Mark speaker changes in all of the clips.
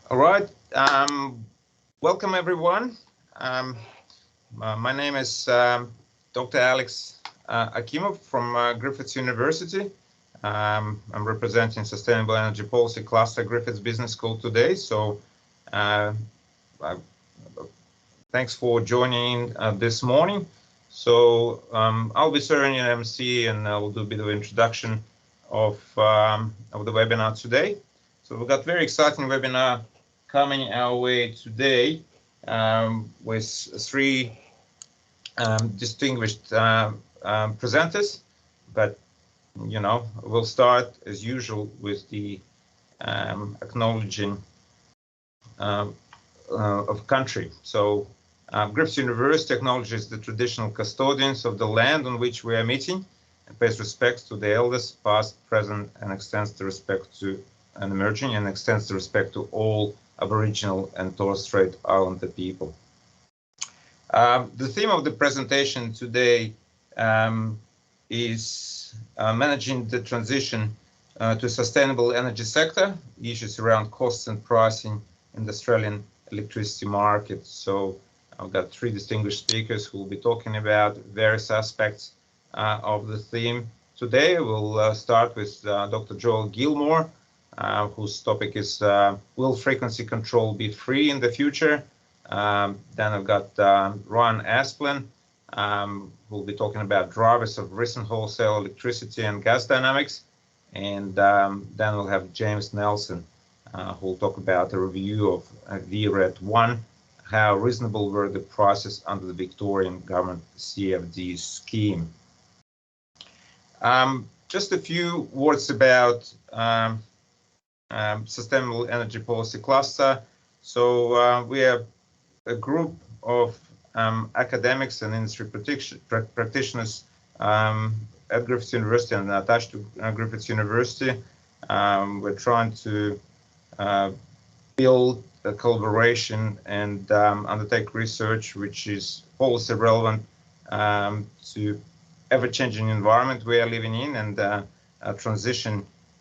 Speaker 1: All right. Welcome, everyone. My name is Dr. Alex Akimov from Griffith University. I'm representing Sustainable Energy Policy Cluster Griffith Business School today. So thanks for joining this morning. So I'll be serving an MC and I'll do a bit of introduction of the webinar today. So we've got very exciting webinar coming our way today with three distinguished presenters, but we'll start as usual with the acknowledging of country. So Griffith University acknowledges the traditional custodians of the land on which we are meeting and pays respects to the elders, past, present, and extends the respect to and emerging, and extends the respect to all Aboriginal and Torres Strait Islander people. The theme of the presentation today is managing the transition to a sustainable energy sector, issues around costs and pricing in the Australian electricity market. So I've got three distinguished speakers who will be talking about various aspects of the theme. Today we'll start with Dr. Joel Gilmore, whose topic is will frequency control be free in the future? Then I've got Ryan Esplin, who'll be talking about drivers of recent wholesale electricity and gas dynamics. And then we'll have James Nelson, who'll talk about a review of VRET 1, how reasonable were the prices under the Victorian Government CfD scheme. Just a few words about Sustainable Energy Policy Cluster. So we are a group of academics and industry practitioners at Griffith University and attached to Griffith University. We're trying to build a collaboration and undertake research which is policy relevant to ever-changing environment we are living in and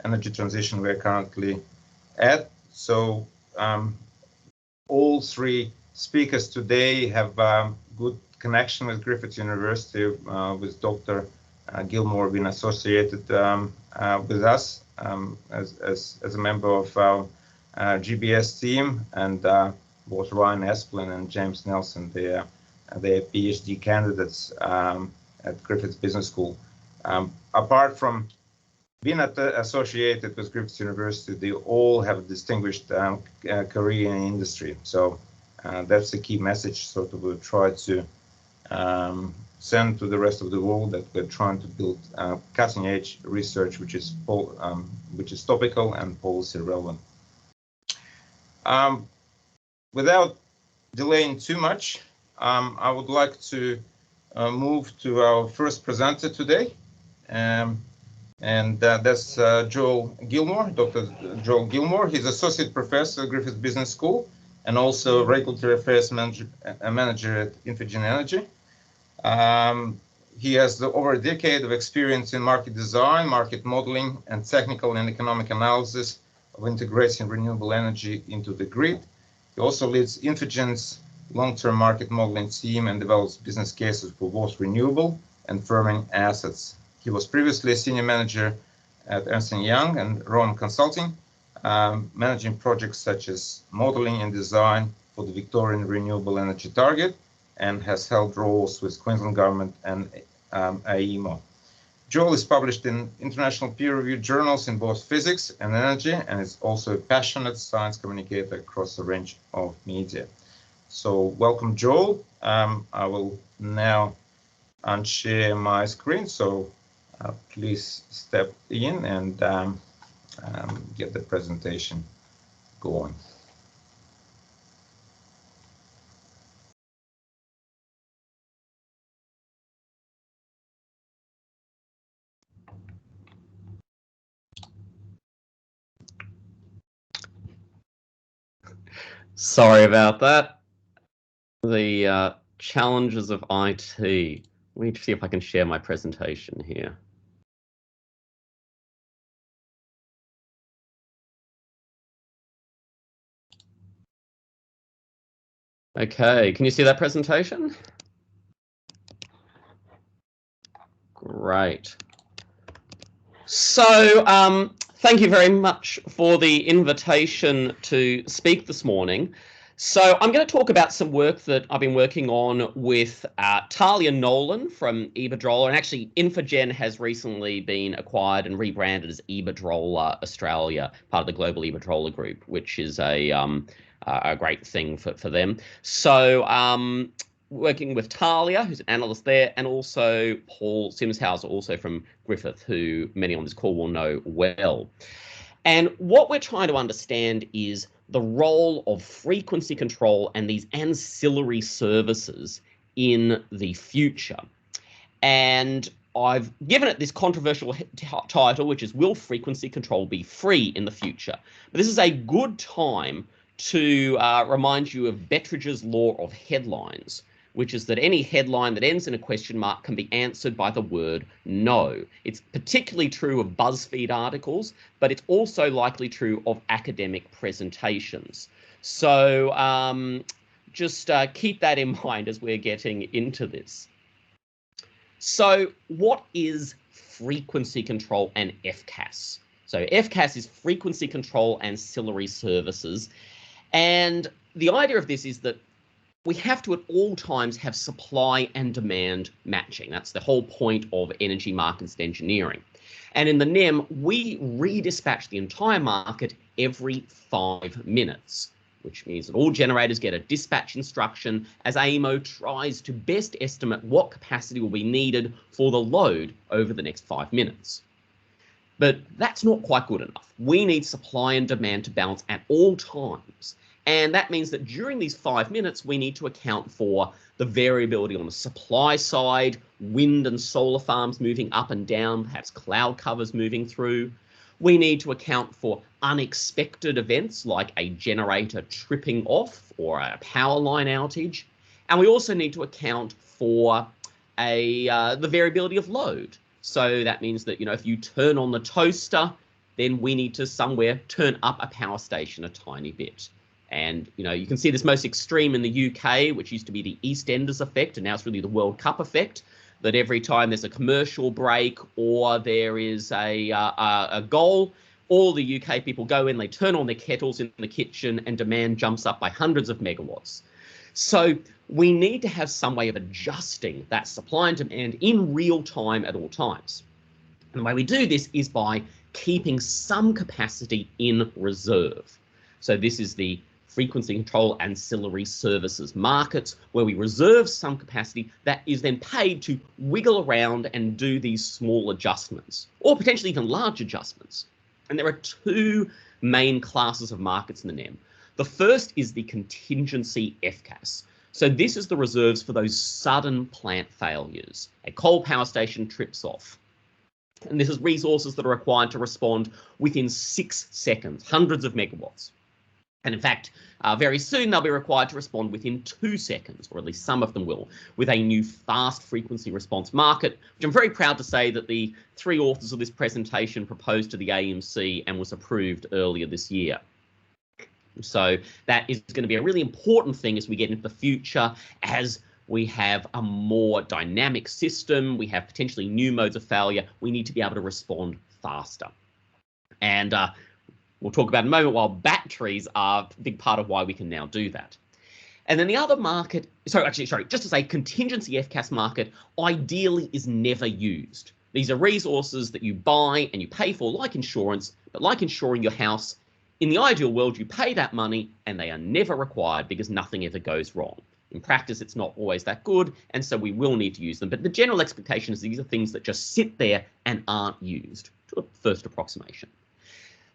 Speaker 1: energy transition we're currently at. So all three speakers today have good connection with Griffith University, with Dr. Gilmore being associated with us as a member of our GBS team, and both Ryan Esplin and James Nelson, they're PhD candidates at Griffith Business School. Apart from being associated with Griffith University, they all have a distinguished career in industry. So that's the key message. So we'll try to send to the rest of the world that we're trying to build cutting-edge research, which is topical and policy relevant. Without delaying too much, I would like to move to our first presenter today. And that's Joel Gilmore, Dr. Joel Gilmore. He's Associate Professor at Griffith Business School and also Regulatory Affairs Manager at Infigen Energy. He has over a decade of experience in market design, market modeling, and technical and economic analysis of integrating renewable energy into the grid. He also leads Infigen's long-term market modeling team and develops business cases for both renewable and firming assets. He was previously a senior manager at Ernst & Young and Rowan Consulting, managing projects such as modeling and design for the Victorian Renewable Energy Target, and has held roles with Queensland Government and AEMC. Joel is published in international peer-reviewed journals in both physics and energy, and is also a passionate science communicator across a range of media. So welcome, Joel. I will now unshare my screen. So please step in and get the presentation going.
Speaker 2: Sorry about that. The challenges of IT. Let me see if I can share my presentation here. Okay, can you see that presentation? Great. So, thank you very much for the invitation to speak this morning. So I'm going to talk about some work that I've been working on with Talia Nolan from Iberdrola, and actually Infigen has recently been acquired and rebranded as Iberdrola Australia, part of the global Iberdrola group, which is a great thing for them. So working with Talia, who's an analyst there, and also Paul Simshauser, also from Griffith, who many on this call will know well. And what we're trying to understand is the role of frequency control and these ancillary services in the future. And I've given it this controversial title, which is Will Frequency Control Be Free in the Future? But this is a good time to remind you of Bettridge's law of headlines, which is that any headline that ends in a question mark can be answered by the word no. It's particularly true of BuzzFeed articles, but it's also likely true of academic presentations. So just keep that in mind as we're getting into this. So what is frequency control and FCAS? So FCAS is frequency control ancillary services. And the idea of this is that we have to at all times have supply and demand matching. That's the whole point of energy markets engineering. And in the NEM, we redispatch the entire market every 5 minutes, which means that all generators get a dispatch instruction as AEMO tries to best estimate what capacity will be needed for the load over the next 5 minutes. But that's not quite good enough. We need supply and demand to balance at all times. And that means that during these 5 minutes, we need to account for the variability on the supply side, wind and solar farms moving up and down, perhaps cloud covers moving through. We need to account for unexpected events like a generator tripping off or a power line outage. And we also need to account for the variability of load. So that means that, if you turn on the toaster, then we need to somewhere turn up a power station a tiny bit. And, you can see this most extreme in the UK, which used to be the EastEnders effect, and now it's really the World Cup effect, that every time there's a commercial break or there is a goal, all the UK people go in, they turn on their kettles in the kitchen, and demand jumps up by hundreds of megawatts. So we need to have some way of adjusting that supply and demand in real time at all times. And the way we do this is by keeping some capacity in reserve. So this is the frequency control ancillary services markets, where we reserve some capacity that is then paid to wiggle around and do these small adjustments, or potentially even large adjustments. And there are 2 main classes of markets in the NEM. The first is the contingency FCAS. So this is the reserves for those sudden plant failures. A coal power station trips off. And this is resources that are required to respond within 6 seconds, hundreds of megawatts. And in fact, very soon they'll be required to respond within 2 seconds, or at least some of them will, with a new fast frequency response market, which I'm very proud to say that the 3 authors of this presentation proposed to the AEMC and was approved earlier this year. So that is going to be a really important thing as we get into the future, as we have a more dynamic system, we have potentially new modes of failure, we need to be able to respond faster. And we'll talk about in a moment while batteries are a big part of why we can now do that. And then the other market, just to say, contingency FCAS market ideally is never used. These are resources that you buy and you pay for like insurance, but like insuring your house, in the ideal world, you pay that money and they are never required because nothing ever goes wrong. In practice, it's not always that good, and so we will need to use them. But the general expectation is these are things that just sit there and aren't used, to a first approximation.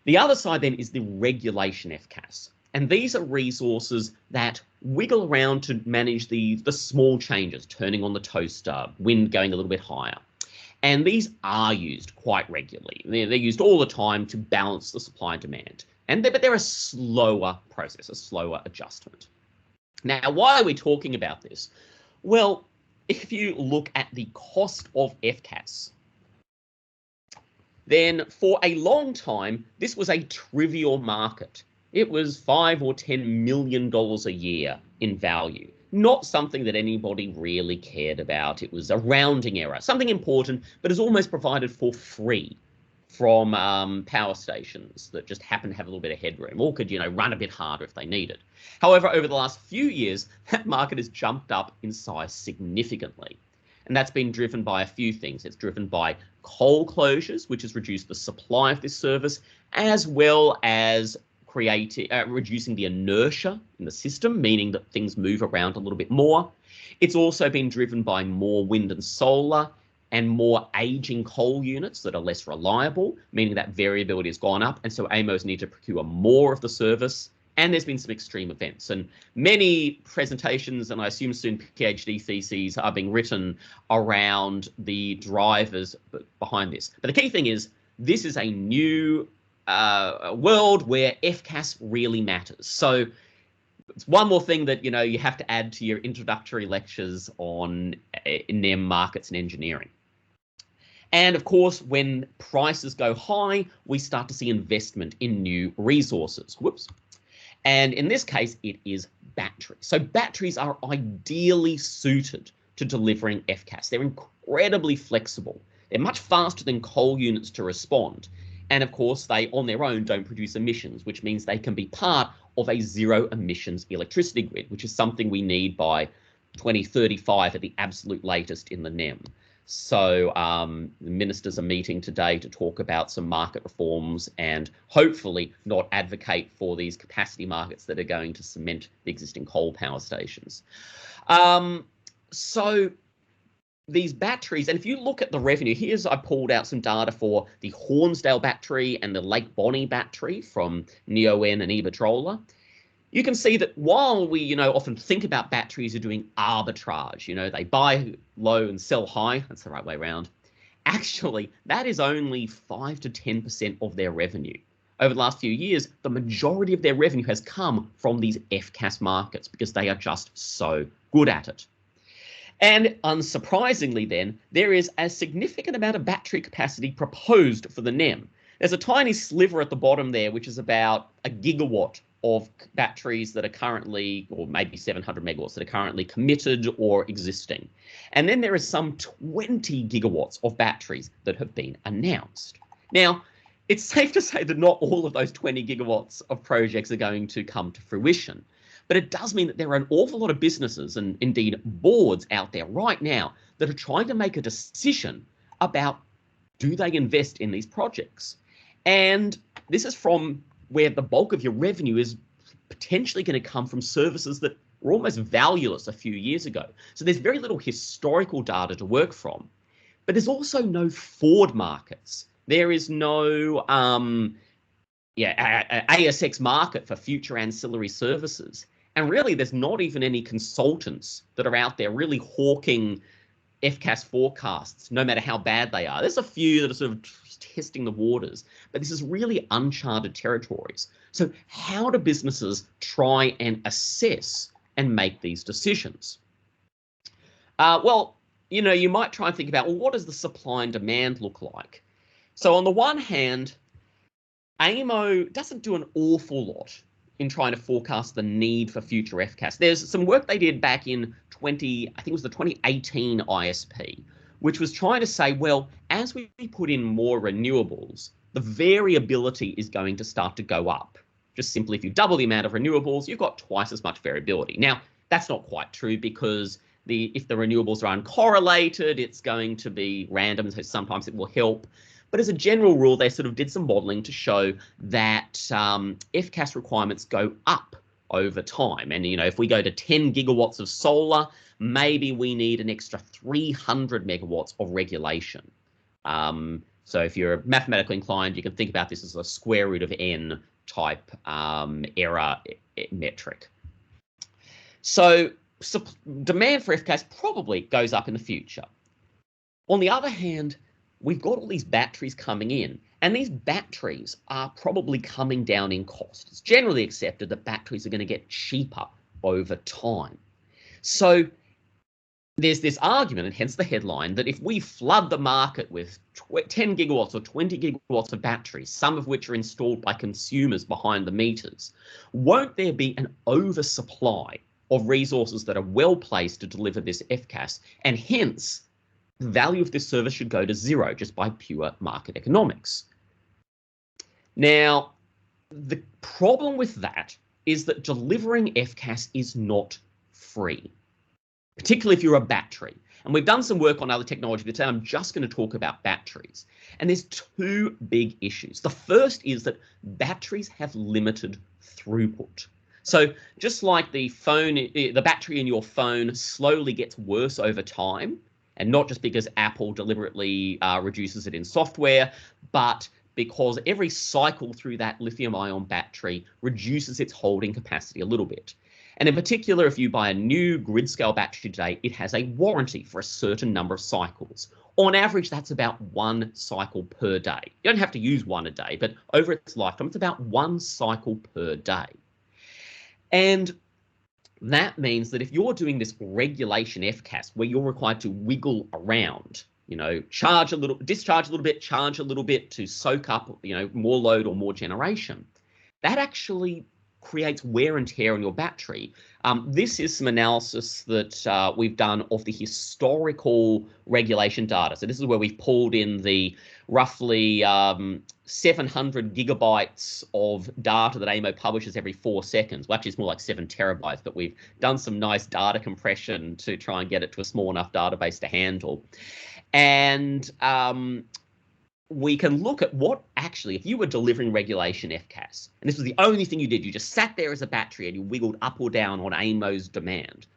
Speaker 2: The other side then is the regulation FCAS. And these are resources that wiggle around to manage the small changes, turning on the toaster, wind going a little bit higher. And these are used quite regularly. They're used all the time to balance the supply and demand. But they're a slower process, a slower adjustment. Now, why are we talking about this? Well, if you look at the cost of FCAS, then for a long time, this was a trivial market. It was $5 or $10 million a year in value. Not something that anybody really cared about. It was a rounding error, something important, but is almost provided for free from power stations that just happen to have a little bit of headroom or could, run a bit harder if they needed. However, over the last few years, that market has jumped up in size significantly. And that's been driven by a few things. It's driven by coal closures, which has reduced the supply of this service, as well as reducing the inertia in the system, meaning that things move around a little bit more. It's also been driven by more wind and solar and more aging coal units that are less reliable, meaning that variability has gone up. And so AEMOs need to procure more of the service. And there's been some extreme events. And many presentations, and I assume soon PhD theses, are being written around the drivers behind this. But the key thing is, this is a new world where FCAS really matters. So it's one more thing that you have to add to your introductory lectures on NEM markets and engineering. And of course, when prices go high, we start to see investment in new resources. Whoops. And in this case, it is batteries. So batteries are ideally suited to delivering FCAS. They're incredibly flexible. They're much faster than coal units to respond. And of course, they on their own don't produce emissions, which means they can be part of a zero emissions electricity grid, which is something we need by 2035 at the absolute latest in the NEM. So the ministers are meeting today to talk about some market reforms and hopefully not advocate for these capacity markets that are going to cement the existing coal power stations. So these batteries, and if you look at the revenue, I pulled out some data for the Hornsdale battery and the Lake Bonnie battery from Neoen and Iberdrola. You can see that while we, often think about batteries as doing arbitrage, they buy low and sell high, that's the right way around. Actually, that is only 5 to 10% of their revenue. Over the last few years, the majority of their revenue has come from these FCAS markets because they are just so good at it. And unsurprisingly then, there is a significant amount of battery capacity proposed for the NEM. There's a tiny sliver at the bottom there, which is about a gigawatt of batteries that are currently, or maybe 700 megawatts that are currently committed or existing. And then there is some 20 gigawatts of batteries that have been announced. Now, it's safe to say that not all of those 20 gigawatts of projects are going to come to fruition. But it does mean that there are an awful lot of businesses and indeed boards out there right now that are trying to make a decision about, do they invest in these projects? And this is from where the bulk of your revenue is potentially going to come from services that were almost valueless a few years ago. So there's very little historical data to work from. But there's also no forward markets. There is no ASX market for future ancillary services. And really, there's not even any consultants that are out there really hawking FCAS forecasts, no matter how bad they are. There's a few that are sort of testing the waters, but this is really uncharted territories. So how do businesses try and assess and make these decisions? You might try and think about, well, what does the supply and demand look like? So on the one hand, AEMO doesn't do an awful lot in trying to forecast the need for future FCAS. There's some work they did back in I think it was the 2018 ISP, which was trying to say, well, as we put in more renewables, the variability is going to start to go up. Just simply, if you double the amount of renewables, you've got twice as much variability. Now, that's not quite true because if the renewables are uncorrelated, it's going to be random, so sometimes it will help. But as a general rule, they sort of did some modeling to show that FCAS requirements go up over time. And, if we go to 10 gigawatts of solar, maybe we need an extra 300 megawatts of regulation. So if you're mathematically inclined, you can think about this as a square root of n type error metric. So demand for FCAS probably goes up in the future. On the other hand, we've got all these batteries coming in, and these batteries are probably coming down in cost. It's generally accepted that batteries are going to get cheaper over time. So there's this argument, and hence the headline, that if we flood the market with 10 gigawatts or 20 gigawatts of batteries, some of which are installed by consumers behind the meters, won't there be an oversupply of resources that are well placed to deliver this FCAS, and hence the value of this service should go to zero just by pure market economics? Now, the problem with that is that delivering FCAS is not free, particularly if you're a battery. And we've done some work on other technology, but today I'm just going to talk about batteries. And there's two big issues. The first is that batteries have limited throughput. So just like the battery in your phone slowly gets worse over time, and not just because Apple deliberately reduces it in software, but because every cycle through that lithium-ion battery reduces its holding capacity a little bit. And in particular, if you buy a new grid-scale battery today, it has a warranty for a certain number of cycles. On average, that's about 1 cycle per day. You don't have to use one a day, but over its lifetime, it's about 1 cycle per day. And that means that if you're doing this regulation FCAS, where you're required to wiggle around, you know, charge a little, discharge a little bit, charge a little bit to soak up, you know, more load or more generation, that actually creates wear and tear on your battery. This is some analysis that we've done of the historical regulation data. So this is where we've pulled in the roughly 700 gigabytes of data that AEMO publishes every 4 seconds. Well, actually, it's more like 7 terabytes, but we've done some nice data compression to try and get it to a small enough database to handle. And we can look at what actually, if you were delivering regulation FCAS, and this was the only thing you did, you just sat there as a battery and you wiggled up or down on AEMO's demand,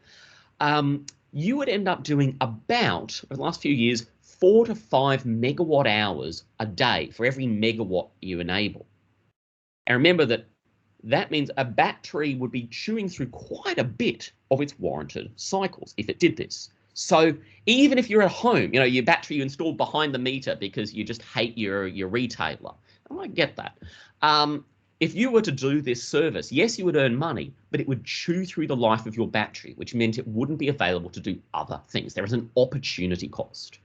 Speaker 2: you would end up doing about, over the last few years, 4 to 5 megawatt hours a day for every megawatt you enable. And remember that that means a battery would be chewing through quite a bit of its warranted cycles if it did this. So even if you're at home, you know, your battery you installed behind the meter because you just hate your retailer, I might get that. If you were to do this service, yes, you would earn money, but it would chew through the life of your battery, which meant it wouldn't be available to do other things. There is an opportunity cost.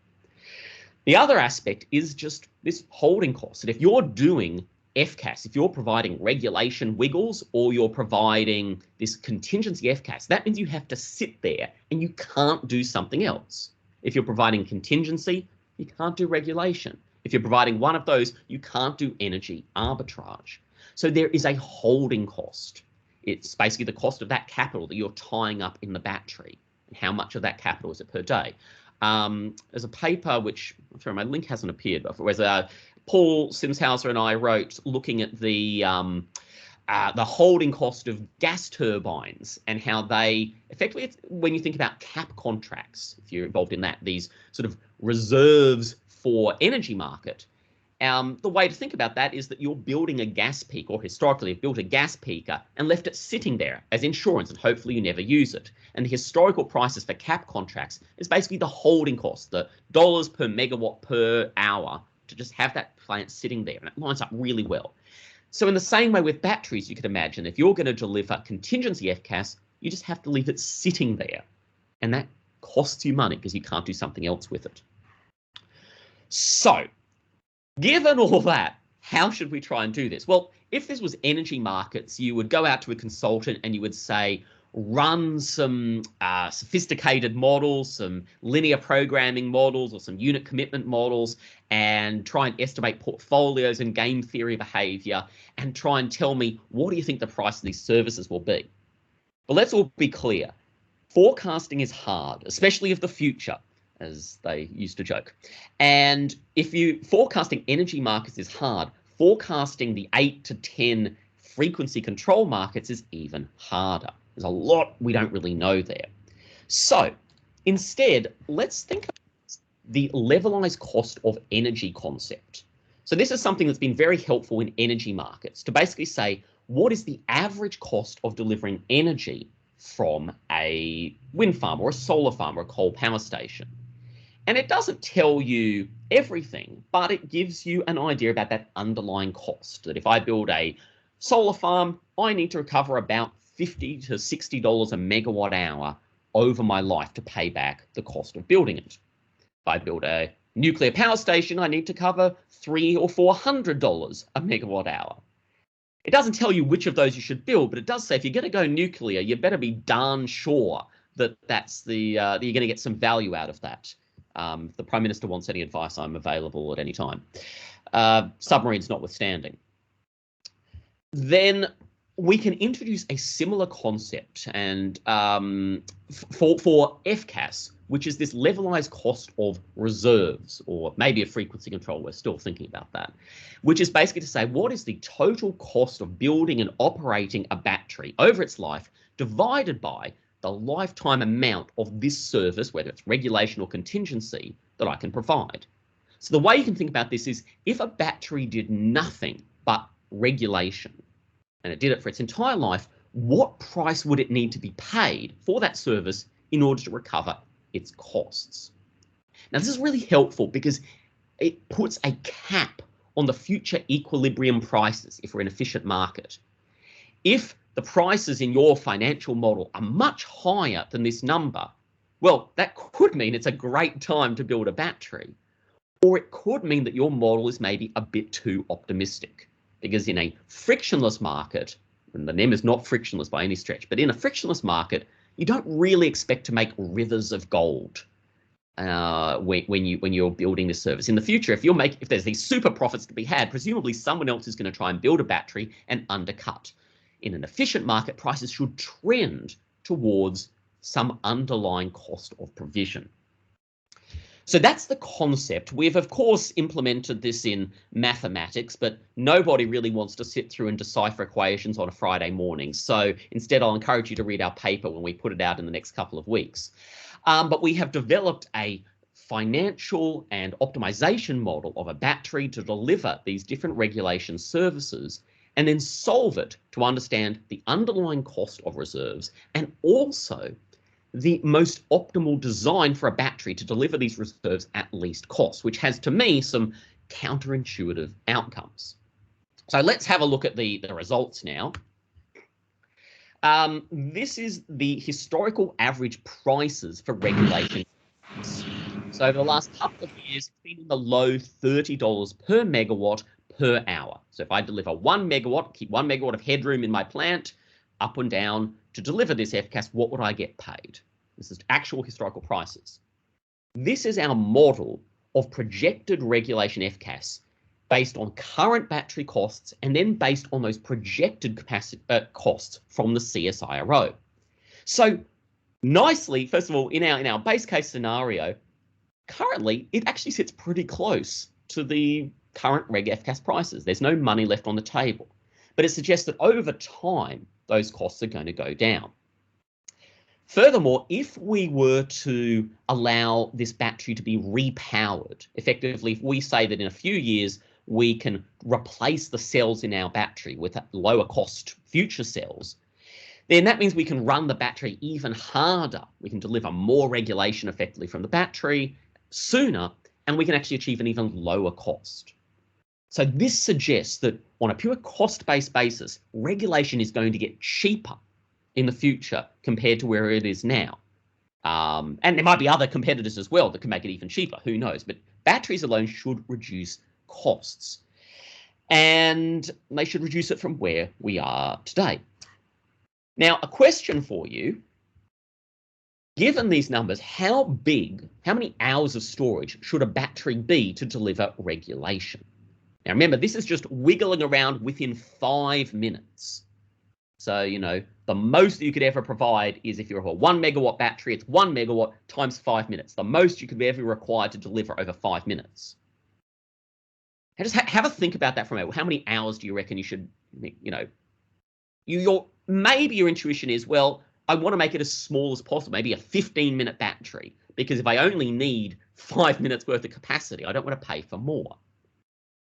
Speaker 2: The other aspect is just this holding cost. That if you're doing FCAS, if you're providing regulation wiggles or you're providing this contingency FCAS, that means you have to sit there and you can't do something else. If you're providing contingency, you can't do regulation. If you're providing one of those, you can't do energy arbitrage. So there is a holding cost. It's basically the cost of that capital that you're tying up in the battery. And how much of that capital is it per day? There's a paper which, I'm sorry, my link hasn't appeared, but whereas Paul Simshauser and I wrote looking at the holding cost of gas turbines and how they effectively, it's, when you think about cap contracts, if you're involved in that, these sort of reserves for energy market, the way to think about that is that you're building a gas peak, or historically have built a gas peaker and left it sitting there as insurance, and hopefully you never use it. And the historical prices for cap contracts is basically the holding cost, the dollars per megawatt per hour to just have that plant sitting there, and it lines up really well. So in the same way with batteries, you could imagine if you're going to deliver contingency FCAS, you just have to leave it sitting there, and that costs you money because you can't do something else with it. So given all that, how should we try and do this? Well, if this was energy markets, you would go out to a consultant and you would say, run some sophisticated models, some linear programming models or some unit commitment models, and try and estimate portfolios and game theory behavior, and try and tell me, what do you think the price of these services will be? But let's all be clear. Forecasting is hard, especially of the future, as they used to joke. And if forecasting energy markets is hard, forecasting the 8 to 10 frequency control markets is even harder. There's a lot we don't really know there. So instead, let's think about the levelized cost of energy concept. So this is something that's been very helpful in energy markets to basically say, what is the average cost of delivering energy from a wind farm or a solar farm or a coal power station? And it doesn't tell you everything, but it gives you an idea about that underlying cost, that if I build a solar farm, I need to recover about $50 to $60 a megawatt hour over my life to pay back the cost of building it. If I build a nuclear power station, I need to cover $300 or $400 a megawatt hour. It doesn't tell you which of those you should build, but it does say if you're going to go nuclear, you better be darn sure that that you're going to get some value out of that. If the Prime Minister wants any advice, I'm available at any time. Submarines notwithstanding. Then we can introduce a similar concept and for FCAS, which is this levelized cost of reserves, or maybe a frequency control. We're still thinking about that, which is basically to say what is the total cost of building and operating a battery over its life divided by the lifetime amount of this service, whether it's regulation or contingency, that I can provide. So the way you can think about this is if a battery did nothing but regulation and it did it for its entire life, what price would it need to be paid for that service in order to recover its costs? Now, this is really helpful because it puts a cap on the future equilibrium prices if we're an efficient market. If the prices in your financial model are much higher than this number, well, that could mean it's a great time to build a battery. Or it could mean that your model is maybe a bit too optimistic, because in a frictionless market, and the NEM is not frictionless by any stretch, but in a frictionless market, you don't really expect to make rivers of gold when you're building this service. In the future, if there's these super profits to be had, presumably someone else is going to try and build a battery and undercut. In an efficient market, prices should trend towards some underlying cost of provision. So that's the concept. We've, of course, implemented this in mathematics, but nobody really wants to sit through and decipher equations on a Friday morning. So instead, I'll encourage you to read our paper when we put it out in the next couple of weeks. But we have developed a financial and optimization model of a battery to deliver these different regulation services and then solve it to understand the underlying cost of reserves and also the most optimal design for a battery to deliver these reserves at least cost, which has, to me, some counterintuitive outcomes. So let's have a look at the results now. This is the historical average prices for regulation. So over the last couple of years, it's been in the low $30 per megawatt per hour. So if I deliver 1 megawatt, keep 1 megawatt of headroom in my plant, up and down, to deliver this FCAS, what would I get paid? This is actual historical prices. This is our model of projected regulation FCAS based on current battery costs and then based on those projected capacity costs from the CSIRO. So nicely, first of all, in our base case scenario, currently it actually sits pretty close to the current reg FCAS prices. There's no money left on the table, but it suggests that over time, those costs are going to go down. Furthermore, if we were to allow this battery to be repowered, effectively, if we say that in a few years, we can replace the cells in our battery with lower cost future cells, then that means we can run the battery even harder. We can deliver more regulation effectively from the battery sooner, and we can actually achieve an even lower cost. So this suggests that on a pure cost-based basis, regulation is going to get cheaper in the future compared to where it is now. And there might be other competitors as well that can make it even cheaper, who knows, but batteries alone should reduce costs. And they should reduce it from where we are today. Now, a question for you, given these numbers, how many hours of storage should a battery be to deliver regulation? Now, remember, this is just wiggling around within 5 minutes. So, the most that you could ever provide is if you have a 1 megawatt battery, it's 1 megawatt times 5 minutes. The most you could be ever required to deliver over 5 minutes. And just have a think about that for a moment. How many hours do you reckon you should, maybe your intuition is, well, I want to make it as small as possible, maybe a 15-minute battery, because if I only need 5 minutes worth of capacity, I don't want to pay for more.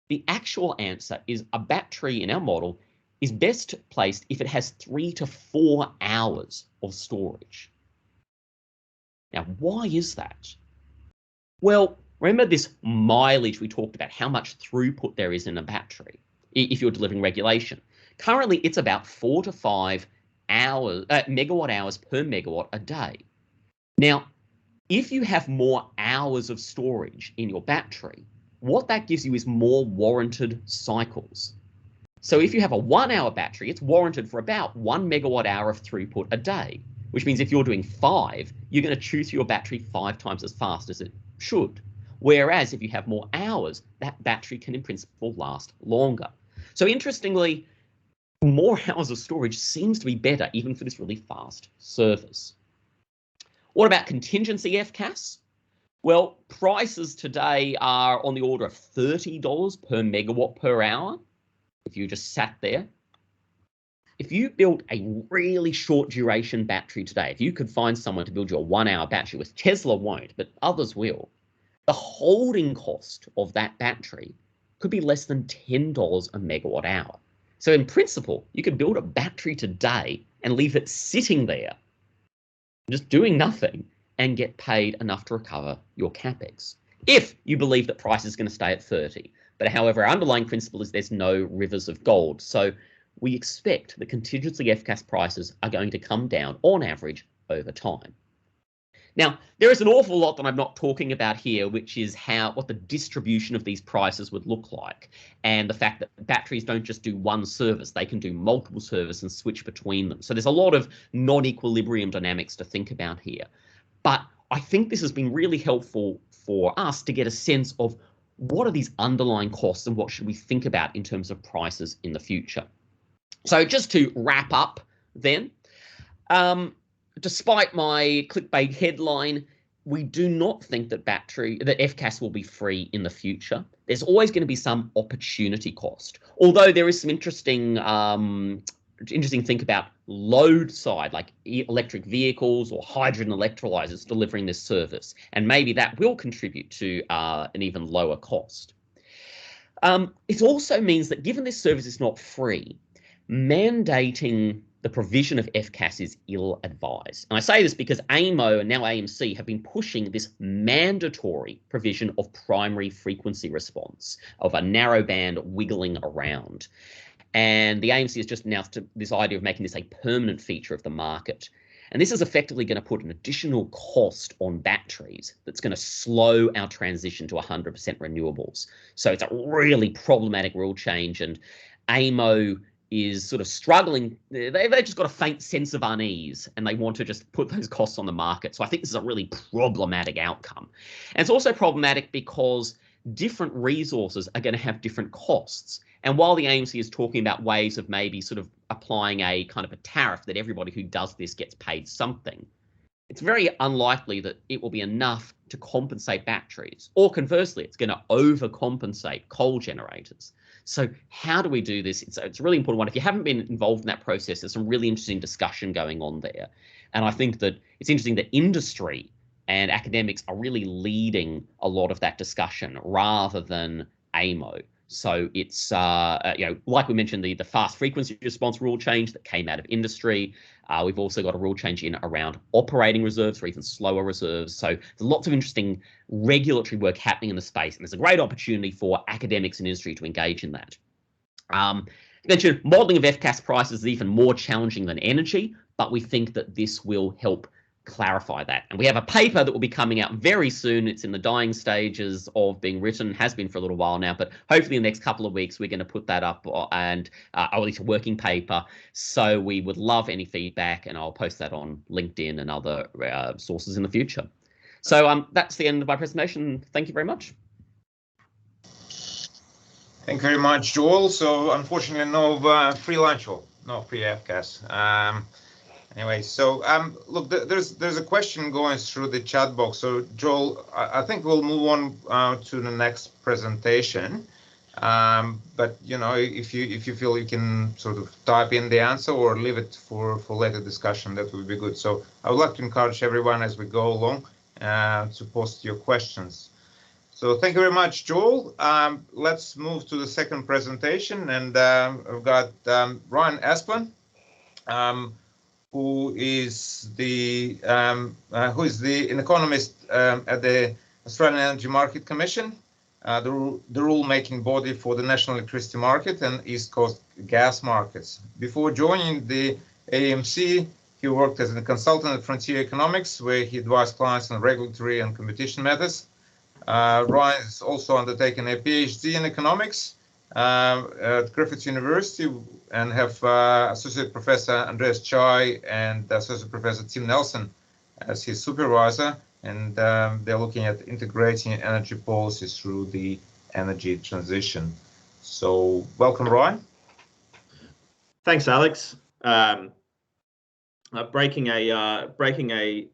Speaker 2: The actual answer is a battery in our model is best placed if it has 3 to 4 hours of storage. Now, why is that? Well, remember this mileage we talked about, how much throughput there is in a battery if you're delivering regulation. Currently, it's about 4 to 5 hours, megawatt hours per megawatt a day. Now, if you have more hours of storage in your battery, what that gives you is more warranted cycles. So if you have a 1 hour battery, it's warranted for about 1 megawatt hour of throughput a day, which means if you're doing 5, you're going to chew through your battery 5 times as fast as it should. Whereas if you have more hours, that battery can in principle last longer. So interestingly, more hours of storage seems to be better even for this really fast service. What about contingency FCAS? Well, prices today are on the order of $30 per megawatt per hour. If you just sat there, if you built a really short duration battery today, if you could find someone to build you a 1 hour battery, with Tesla won't, but others will, the holding cost of that battery could be less than $10 a megawatt hour. So in principle, you could build a battery today and leave it sitting there, just doing nothing, and get paid enough to recover your capex, if you believe that price is going to stay at 30. But however, our underlying principle is there's no rivers of gold. So we expect that contingency FCAS prices are going to come down on average over time. Now, there is an awful lot that I'm not talking about here, which is what the distribution of these prices would look like, and the fact that batteries don't just do one service, they can do multiple services and switch between them. So there's a lot of non-equilibrium dynamics to think about here. But I think this has been really helpful for us to get a sense of what are these underlying costs and what should we think about in terms of prices in the future. So just to wrap up then, despite my clickbait headline, we do not think that FCAS will be free in the future. There's always going to be some opportunity cost, although there is some interesting think about load side, like electric vehicles or hydrogen electrolyzers delivering this service, and maybe that will contribute to an even lower cost. It also means that given this service is not free, mandating the provision of FCAS is ill-advised. And I say this because AEMO and now AEMC have been pushing this mandatory provision of primary frequency response, of a narrowband wiggling around. And the AEMC has just announced this idea of making this a permanent feature of the market. And this is effectively going to put an additional cost on batteries that's going to slow our transition to 100% renewables. So it's a really problematic rule change, and AEMO is sort of struggling. They've just got a faint sense of unease, and they want to just put those costs on the market. So I think this is a really problematic outcome. And it's also problematic because different resources are going to have different costs. And while the AEMC is talking about ways of maybe sort of applying a kind of a tariff that everybody who does this gets paid something, it's very unlikely that it will be enough to compensate batteries. Or conversely, it's going to overcompensate coal generators. So how do we do this? It's a really important one. If you haven't been involved in that process, there's some really interesting discussion going on there. And I think that it's interesting that industry and academics are really leading a lot of that discussion rather than AEMO. So it's, like we mentioned, the fast frequency response rule change that came out of industry. We've also got a rule change in around operating reserves or even slower reserves. So there's lots of interesting regulatory work happening in the space, and there's a great opportunity for academics and industry to engage in that. You mentioned modelling of FCAS prices is even more challenging than energy, but we think that this will help clarify that. And we have a paper that will be coming out very soon. It's in the dying stages of being written, has been for a little while now, but hopefully in the next couple of weeks we're going to put that up, and or at least a working paper. So we would love any feedback, and I'll post that on LinkedIn and other sources in the future. So that's the end of my presentation. Thank you very much.
Speaker 1: Thank you very much, Joel. So unfortunately, no free lunch, or no free FCAS. Anyway, so look, there's a question going through the chat box. So Joel, I think we'll move on to the next presentation. But if you feel you can sort of type in the answer or leave it for later discussion, that would be good. So I would like to encourage everyone as we go along to post your questions. So thank you very much, Joel. Let's move to the second presentation, and we've got Ryan Esplin, who is an economist at the Australian Energy Market Commission, the rule-making body for the national electricity market and East Coast gas markets. Before joining the AEMC, He worked as a consultant at Frontier Economics, where he advised clients on regulatory and competition matters. Ryan has also undertaken a PhD in economics at Griffith University and have Associate Professor Andreas Chai and Associate Professor Tim Nelson as his supervisor, and they're looking at integrating energy policies through the energy transition. So welcome, Ryan.
Speaker 3: Thanks, Alex. Breaking a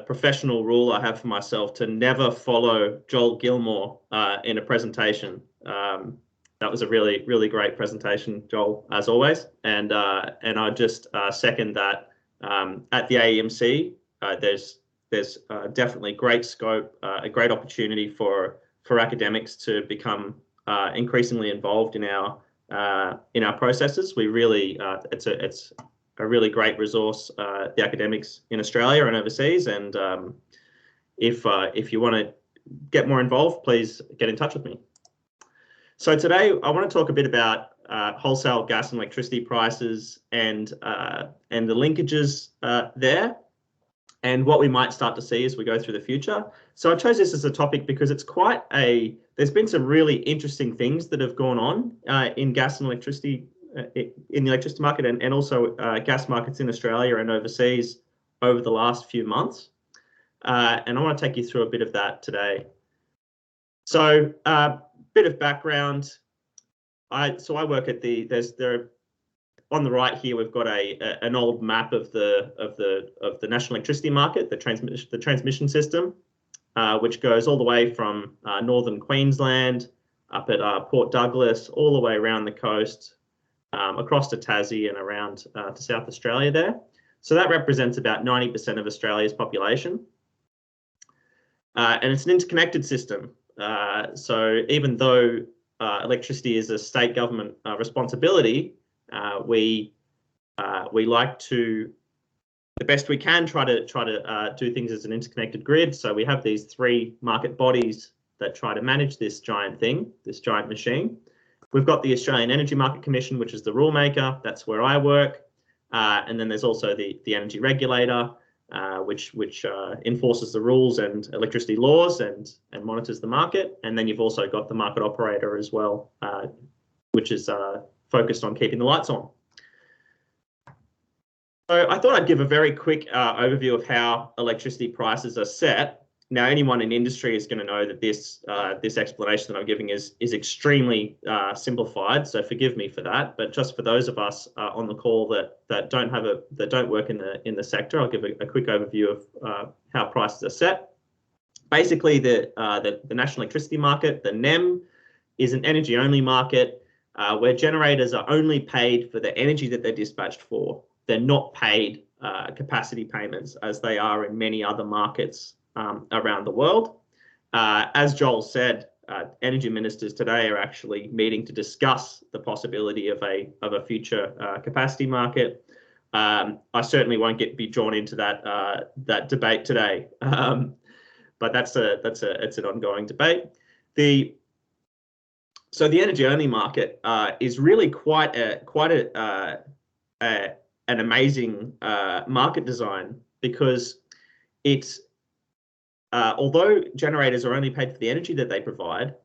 Speaker 3: professional rule I have for myself to never follow Joel Gilmore in a presentation. That was a really great presentation, Joel, as always. And I just second that. At the AEMC, there's definitely great scope, a great opportunity for academics to become increasingly involved in our processes. We really it's a really great resource, the academics in Australia and overseas. And if you want to get more involved, please get in touch with me. So today I want to talk a bit about wholesale gas and electricity prices and the linkages there, and what we might start to see as we go through the future. So I chose this as a topic because it's there's been some really interesting things that have gone on in gas and electricity, in the electricity market, and also gas markets in Australia and overseas over the last few months. And I want to take you through a bit of that today. So bit of background. I work at on the right here, we've got an old map of the national electricity market, the transmission system, which goes all the way from northern Queensland up at Port Douglas, all the way around the coast, across to Tassie and around to South Australia there. So that represents about 90% of Australia's population. And it's an interconnected system. So even though electricity is a state government responsibility, we like to, the best we can, try to do things as an interconnected grid. So we have these three market bodies that try to manage this giant thing, this giant machine. We've got the Australian Energy Market Commission, which is the rule maker. That's where I work. And then there's also the energy regulator, which enforces the rules and electricity laws and monitors the market. And then you've also got the market operator as well, which is focused on keeping the lights on. So I thought I'd give a very quick overview of how electricity prices are set. Now, anyone in industry is going to know that this explanation that I'm giving is extremely simplified, so forgive me for that. But just for those of us on the call that don't work in the sector, I'll give a quick overview of how prices are set. Basically, the national electricity market, the NEM, is an energy-only market where generators are only paid for the energy that they're dispatched for. They're not paid capacity payments as they are in many other markets around the world. As Joel said, energy ministers today are actually meeting to discuss the possibility of a future capacity market. I certainly won't be drawn into that debate today, but it's an ongoing debate. So the energy-only market is really quite an amazing market design, because it's although generators are only paid for the energy that they provide,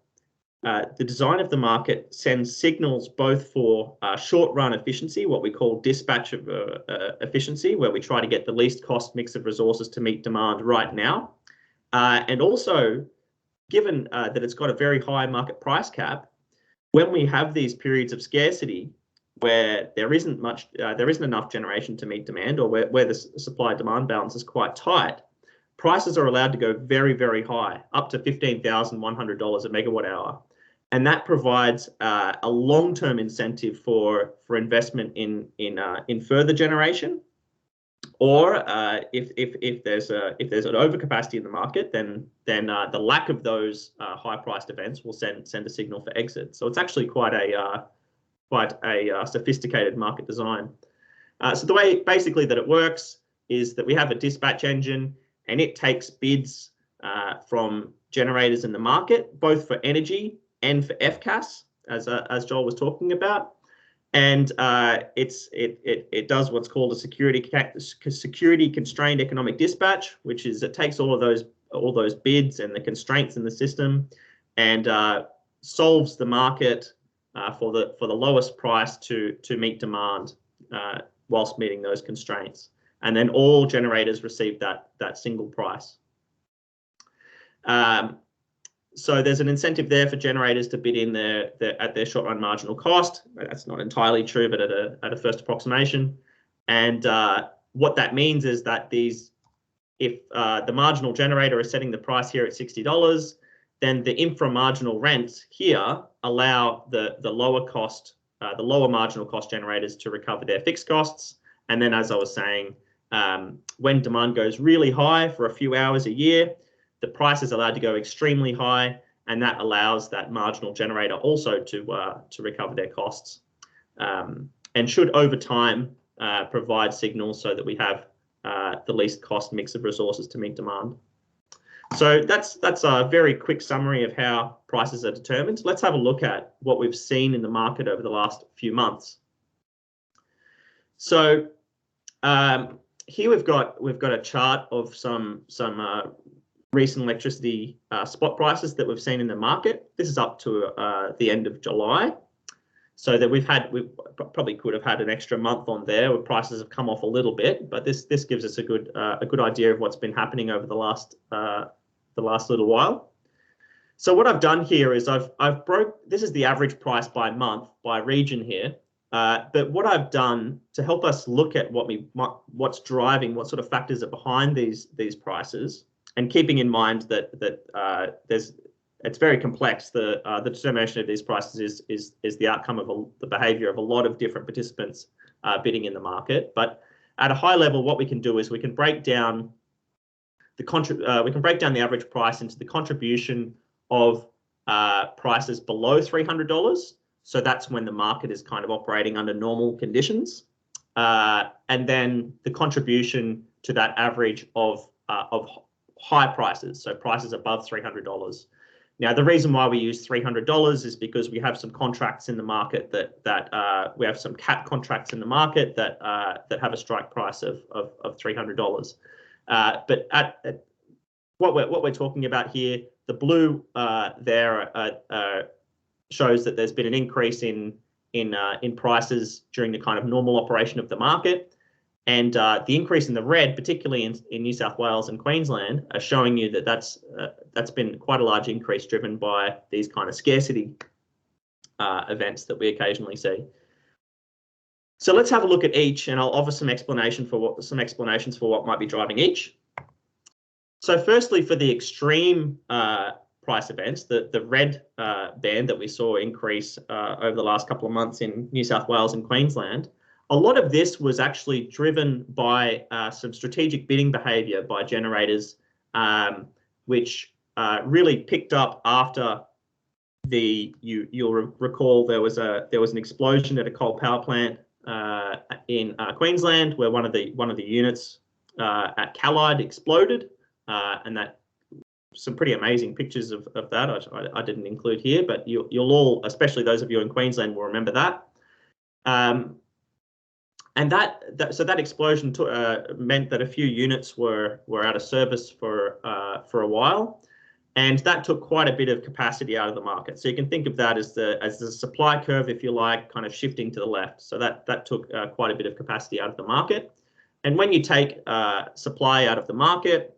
Speaker 3: the design of the market sends signals both for short-run efficiency, what we call dispatch efficiency, where we try to get the least cost mix of resources to meet demand right now, and also, given that it's got a very high market price cap, when we have these periods of scarcity where there isn't enough generation to meet demand, or where the supply-demand balance is quite tight, prices are allowed to go very, very high, up to $15,100 a megawatt hour. And that provides a long-term incentive for investment in further generation. Or if there's an overcapacity in the market, then the lack of those high-priced events will send a signal for exit. So it's actually quite a sophisticated market design. So the way basically that it works is that we have a dispatch engine, and it takes bids from generators in the market, both for energy and for FCAS, as Joel was talking about. And it does what's called a security constrained economic dispatch, which is it takes all those bids and the constraints in the system and solves the market for the lowest price to meet demand whilst meeting those constraints. And then all generators receive that single price. So there's an incentive there for generators to bid in at their short run marginal cost. That's not entirely true, but at a first approximation. And what that means is that if the marginal generator is setting the price here at $60, then the infra-marginal rents here allow the lower marginal cost generators to recover their fixed costs. And then, as I was saying, when demand goes really high for a few hours a year, the price is allowed to go extremely high, and that allows that marginal generator also to recover their costs, and should over time provide signals so that we have the least cost mix of resources to meet demand. So that's a very quick summary of how prices are determined. Let's have a look at what we've seen in the market over the last few months. So here we've got a chart of some recent electricity spot prices that we've seen in the market. This is up to the end of July, so that we probably could have had an extra month on there where prices have come off a little bit, but this gives us a good idea of what's been happening over the last little while. So what I've done here is this is the average price by month by region here. But what I've done to help us look at what's driving, what sort of factors are behind these prices, and keeping in mind that it's very complex. The determination of these prices is the outcome of the behaviour of a lot of different participants bidding in the market. But at a high level, what we can do is we can break down the average price into the contribution of prices below $300. So that's when the market is kind of operating under normal conditions, and then the contribution to that average of high prices, so prices above $300. Now, the reason why we use $300 is because we have some contracts in the market that we have some cap contracts in the market that have a strike price of $300. But at what we're talking about here, the blue there shows that there's been an increase in prices during the kind of normal operation of the market. And the increase in the red, particularly in New South Wales and Queensland, are showing you that that's been quite a large increase driven by these kind of scarcity events that we occasionally see. So let's have a look at each, and I'll offer some explanations for what might be driving each. So firstly, for the extreme price events, the red band that we saw increase over the last couple of months in New South Wales and Queensland, a lot of this was actually driven by some strategic bidding behaviour by generators, which really picked up after you'll recall there was an explosion at a coal power plant in Queensland, where one of the units at Callide exploded, and that some pretty amazing pictures of that I didn't include here, but you'll all, especially those of you in Queensland, will remember that. And so that explosion meant that a few units were out of service for a while, and that took quite a bit of capacity out of the market. So you can think of that as the supply curve, if you like, kind of shifting to the left. So that took quite a bit of capacity out of the market. And when you take supply out of the market,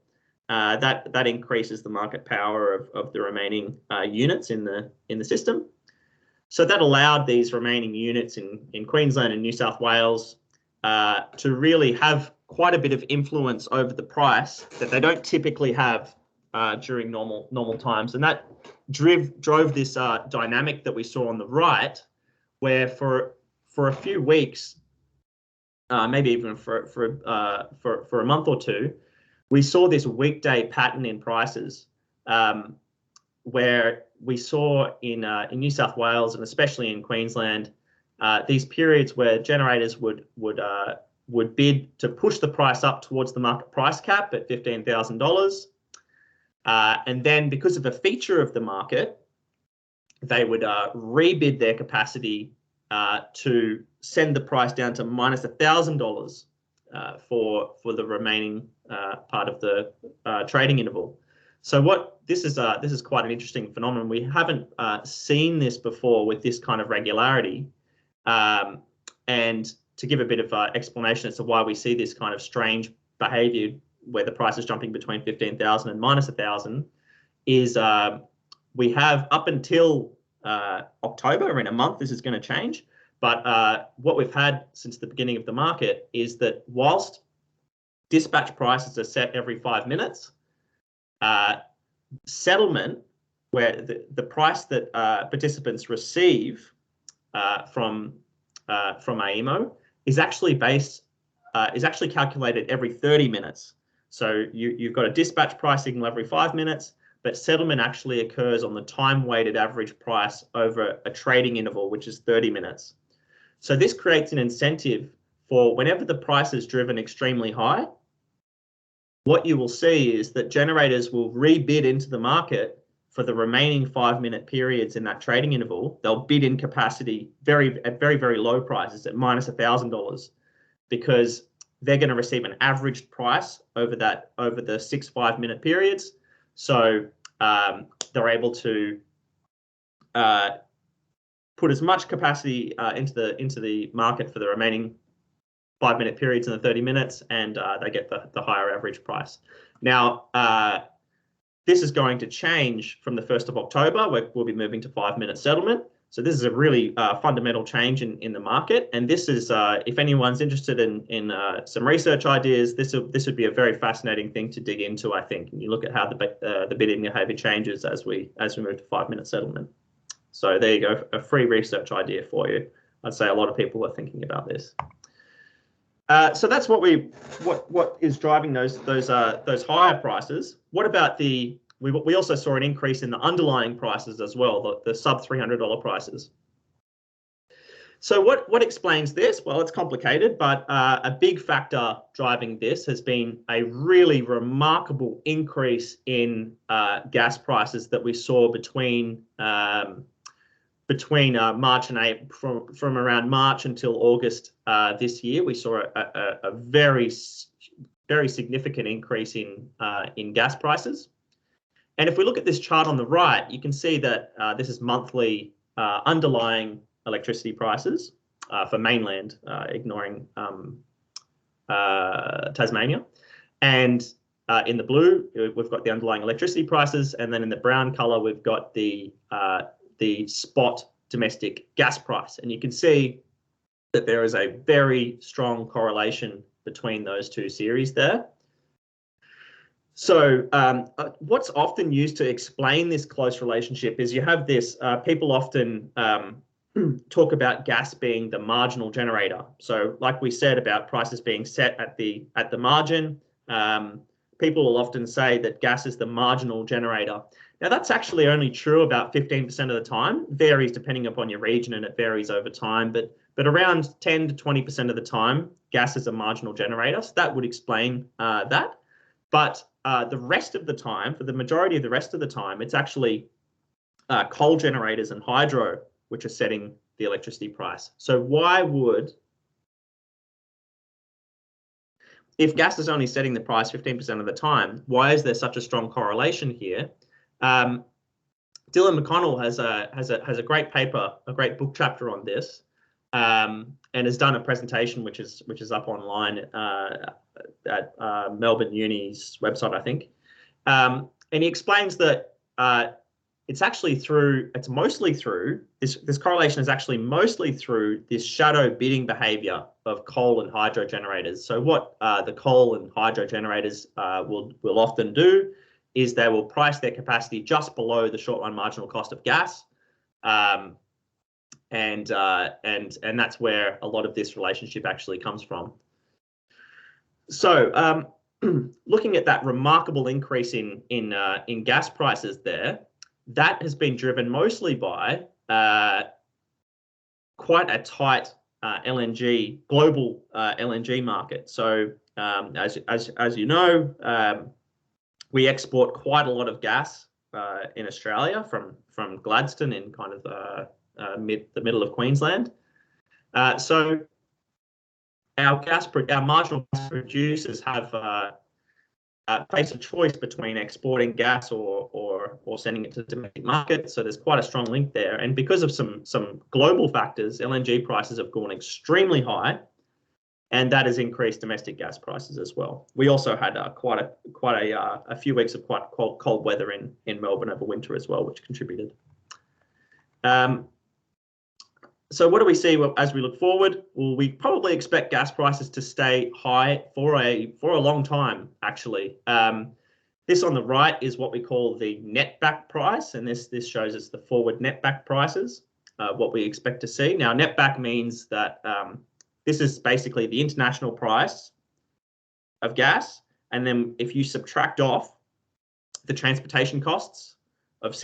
Speaker 3: that increases the market power of the remaining units in the system. So that allowed these remaining units in Queensland and New South Wales to really have quite a bit of influence over the price that they don't typically have during normal times, and that drove this dynamic that we saw on the right, where for a few weeks, maybe even for a month or two, we saw this weekday pattern in prices, where we saw in New South Wales and especially in Queensland, these periods where generators would bid to push the price up towards the market price cap at $15,000, and then because of a feature of the market, they would rebid their capacity to send the price down to minus $1,000 for the remaining part of the trading interval. So this is quite an interesting phenomenon. We haven't seen this before with this kind of regularity. And to give a bit of explanation as to why we see this kind of strange behavior where the price is jumping between 15,000 and minus 1,000 is we have up until October, in a month, this is going to change. But what we've had since the beginning of the market is that whilst dispatch prices are set every 5 minutes, settlement, where the price that participants receive from AEMO is actually calculated every 30 minutes. So you've got a dispatch price signal every 5 minutes, but settlement actually occurs on the time-weighted average price over a trading interval, which is 30 minutes. So this creates an incentive for whenever the price is driven extremely high, what you will see is that generators will rebid into the market for the remaining 5-minute periods in that trading interval. They'll bid in capacity at very, very low prices at minus $1,000 because they're going to receive an average price over the 6 5-minute periods. So they're able to put as much capacity into the market for the remaining 5-minute periods in the 30 minutes, and they get the higher average price. Now, this is going to change from the 1st of October, where we'll be moving to 5-minute settlement. So this is a really fundamental change in the market. And this is, if anyone's interested in some research ideas, this would be a very fascinating thing to dig into, I think. And you look at how the bidding behavior changes as we move to 5-minute settlement. So there you go, a free research idea for you. I'd say a lot of people are thinking about this. So that's what is driving those higher prices. What about we also saw an increase in the underlying prices as well, the sub $300 prices. So what explains this? Well, it's complicated, but a big factor driving this has been a really remarkable increase in gas prices that we saw between March and April, from around March until August this year. We saw a very significant increase in gas prices. And if we look at this chart on the right, you can see that this is monthly underlying electricity prices for mainland, ignoring Tasmania. And in the blue, we've got the underlying electricity prices, and then in the brown colour, we've got the spot domestic gas price. And you can see that there is a very strong correlation between those two series there. So what's often used to explain this close relationship is you have this, people often talk about gas being the marginal generator. So like we said about prices being set at the margin, people will often say that gas is the marginal generator. Now that's actually only true about 15% of the time, varies depending upon your region and it varies over time, but around 10 to 20% of the time, gas is a marginal generator. So that would explain that. But the rest of the time, for the majority of the rest of the time, it's actually coal generators and hydro which are setting the electricity price. So why would, if gas is only setting the price 15% of the time, why is there such a strong correlation here? Dylan McConnell has a great paper, a great book chapter on this, and has done a presentation which is up online at Melbourne Uni's website, I think. And he explains that it's mostly through this correlation is actually mostly through this shadow bidding behavior of coal and hydro generators. So what the coal and hydro generators will often do is they will price their capacity just below the short run marginal cost of gas. And that's where a lot of this relationship actually comes from. So looking at that remarkable increase in gas prices there, that has been driven mostly by quite a tight global LNG market. So as you know, we export quite a lot of gas in Australia from Gladstone in kind of the middle of Queensland. So our marginal gas producers have face a choice between exporting gas or sending it to the domestic market. So there's quite a strong link there. And because of some global factors, LNG prices have gone extremely high, and that has increased domestic gas prices as well. We also had quite a few weeks of quite cold weather in Melbourne over winter as well, which contributed. So what do we see as we look forward? Well, we probably expect gas prices to stay high for a long time, actually. This on the right is what we call the netback price, and this shows us the forward netback prices, what we expect to see. Now, netback means that this is basically the international price of gas, and then if you subtract off the transportation costs of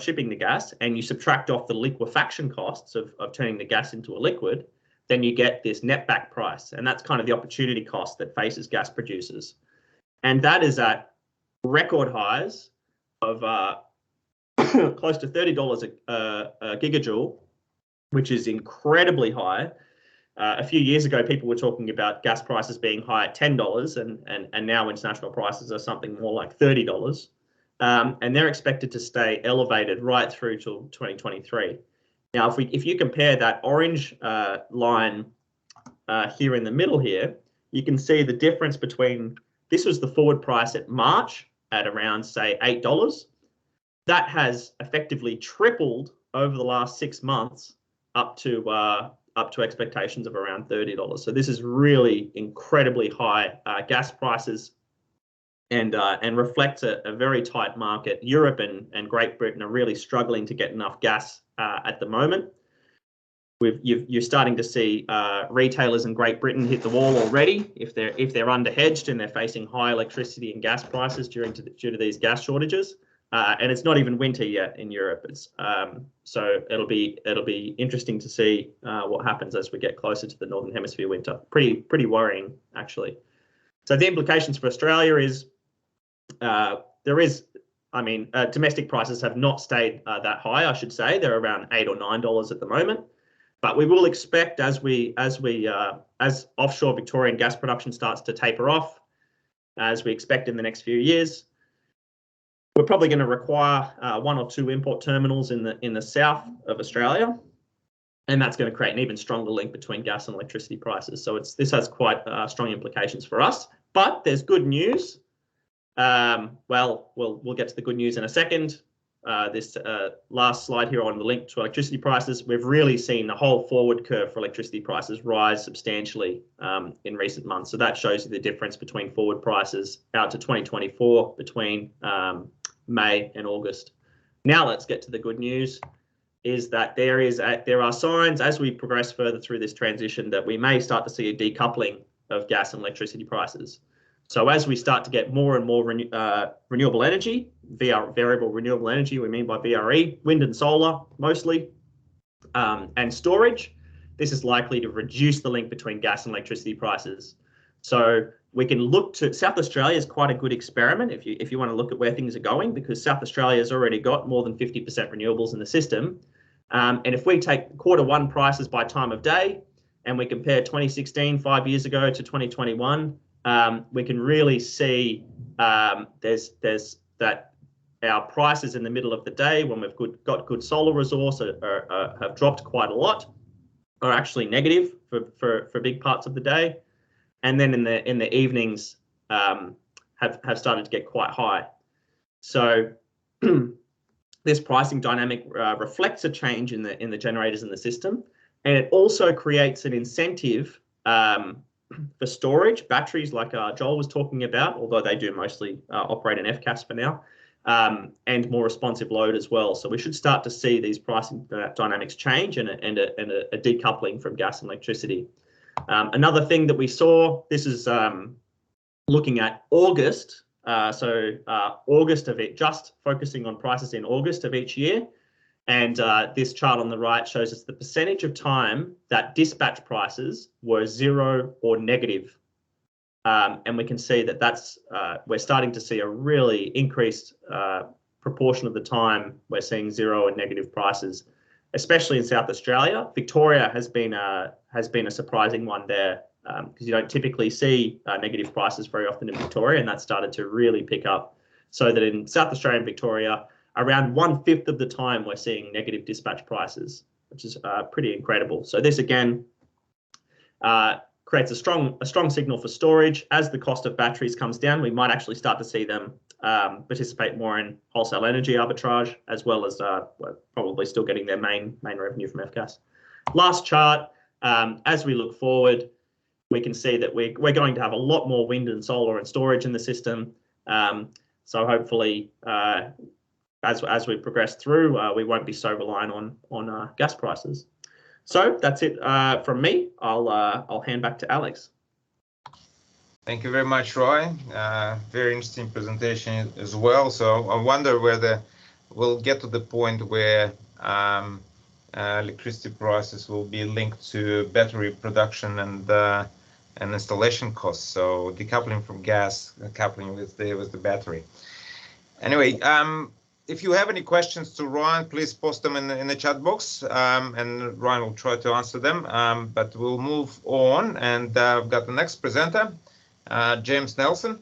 Speaker 3: shipping the gas, and you subtract off the liquefaction costs of turning the gas into a liquid, then you get this netback price, and that's kind of the opportunity cost that faces gas producers, and that is at record highs of close to $30 a gigajoule, which is incredibly high. A few years ago, people were talking about gas prices being high at $10, and now international prices are something more like $30. And they're expected to stay elevated right through till 2023. Now, if you compare that orange line here in the middle here, you can see the difference between, this was the forward price at March at around, say, $8. That has effectively tripled over the last 6 months up to expectations of around $30. So this is really incredibly high gas prices, and reflects a very tight market. Europe and Great Britain are really struggling to get enough gas at the moment. You're starting to see retailers in Great Britain hit the wall already if they're underhedged and they're facing high electricity and gas prices due to these gas shortages. And it's not even winter yet in Europe. So it'll be interesting to see what happens as we get closer to the Northern Hemisphere winter. Pretty worrying, actually. So the implications for Australia is domestic prices have not stayed that high, I should say. They're around $8 or $9 at the moment. But we will expect as offshore Victorian gas production starts to taper off, as we expect in the next few years, we're probably going to require 1 or 2 import terminals in the south of Australia, and that's going to create an even stronger link between gas and electricity prices. So this has quite strong implications for us. But there's good news. Well, we'll get to the good news in a second. This last slide here on the link to electricity prices, we've really seen the whole forward curve for electricity prices rise substantially in recent months. So that shows you the difference between forward prices out to 2024 between May and August. Now let's get to the good news, is that there are signs as we progress further through this transition that we may start to see a decoupling of gas and electricity prices. So as we start to get more and more renewable energy, variable renewable energy, we mean by VRE, wind and solar mostly, and storage, this is likely to reduce the link between gas and electricity prices. So we can look to South Australia is quite a good experiment if you want to look at where things are going, because South Australia has already got more than 50% renewables in the system. And if we take Q1 prices by time of day and we compare 2016, 5 years ago, to 2021, we can really see there's that our prices in the middle of the day, when we've got good solar resource, have dropped quite a lot, are actually negative for big parts of the day, and then in the evenings have started to get quite high. So this pricing dynamic reflects a change in the generators in the system, and it also creates an incentive for storage, batteries like Joel was talking about, although they do mostly operate in FCAS for now, and more responsive load as well. So we should start to see these pricing dynamics change and a decoupling from gas and electricity. Another thing that we saw, this is looking at August, August of it, just focusing on prices in August of each year. And this chart on the right shows us the percentage of time that dispatch prices were 0 or negative. And we can see that we're starting to see a really increased proportion of the time we're seeing 0 and negative prices. especially in South Australia. Victoria has been a surprising one there, because you don't typically see negative prices very often in Victoria, and that started to really pick up. So that in South Australia and Victoria, around 1/5 of the time we're seeing negative dispatch prices, which is pretty incredible. So this again creates a strong signal for storage. As the cost of batteries comes down, we might actually start to see them participate more in wholesale energy arbitrage, as well as probably still getting their main revenue from FCAS. Last chart, as we look forward, we can see that we're going to have a lot more wind and solar and storage in the system. So hopefully, as we progress through, we won't be so reliant on gas prices. So that's it from me. I'll hand back to Alex.
Speaker 1: Thank you very much, Roy. Very interesting presentation as well. So I wonder whether we'll get to the point where electricity prices will be linked to battery production and installation costs. So decoupling from gas, coupling with the battery. Anyway, if you have any questions to Ryan, please post them in the chat box, and Ryan will try to answer them. But we'll move on, and I've got the next presenter, James Nelson.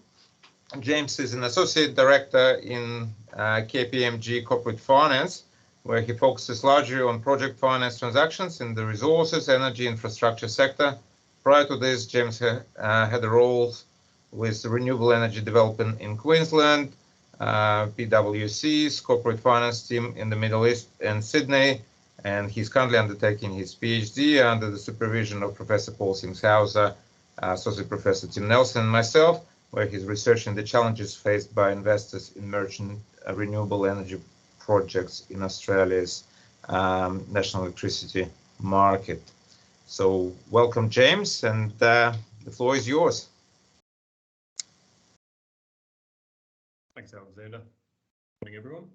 Speaker 1: James is an associate director in KPMG Corporate Finance, where he focuses largely on project finance transactions in the resources, energy, infrastructure sector. Prior to this, James had roles with renewable energy development in Queensland, PwC's corporate finance team in the Middle East and Sydney, and he's currently undertaking his PhD under the supervision of Professor Paul Simshauser, Associate Professor Tim Nelson, and myself, where he's researching the challenges faced by investors in merchant renewable energy projects in Australia's national electricity market. So welcome, James, and the floor is yours.
Speaker 4: Thanks, Alexander. Good morning, everyone.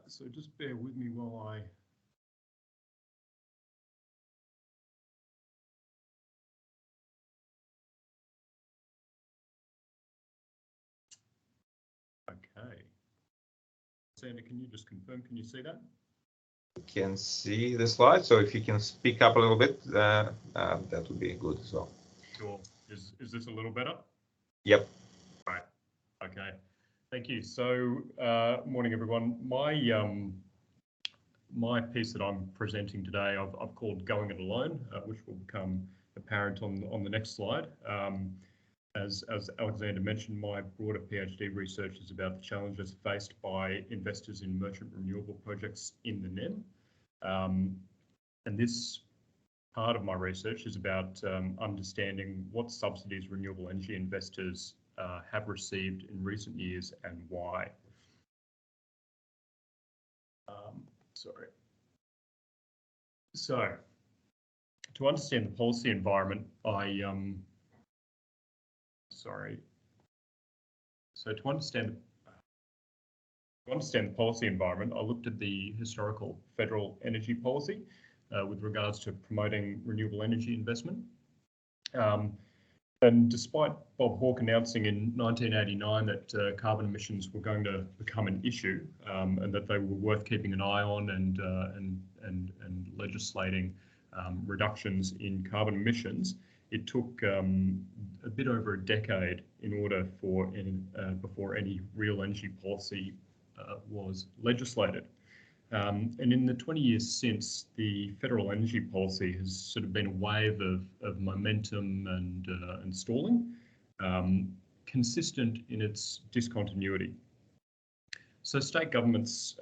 Speaker 4: So just bear with me while I... Okay. Alexander, can you just confirm, can you see that?
Speaker 1: You can see the slide, so if you can speak up a little bit, that would be good as well.
Speaker 4: Sure. Is this a little better?
Speaker 1: Yep.
Speaker 4: Right. Okay. Thank you. So, morning, everyone. My piece that I'm presenting today, I've called "Going It Alone," which will become apparent on the next slide. As Alexander mentioned, my broader PhD research is about the challenges faced by investors in merchant renewable projects in the NEM. And this part of my research is about understanding what subsidies renewable energy investors have received in recent years and why. Sorry. So, to understand the policy environment, So to understand the policy environment, I looked at the historical federal energy policy with regards to promoting renewable energy investment. And despite Bob Hawke announcing in 1989 that carbon emissions were going to become an issue and that they were worth keeping an eye on and legislating reductions in carbon emissions, it took a bit over a decade in order for before any real energy policy was legislated. And in the 20 years since, the federal energy policy has sort of been a wave of momentum and stalling, consistent in its discontinuity. So state governments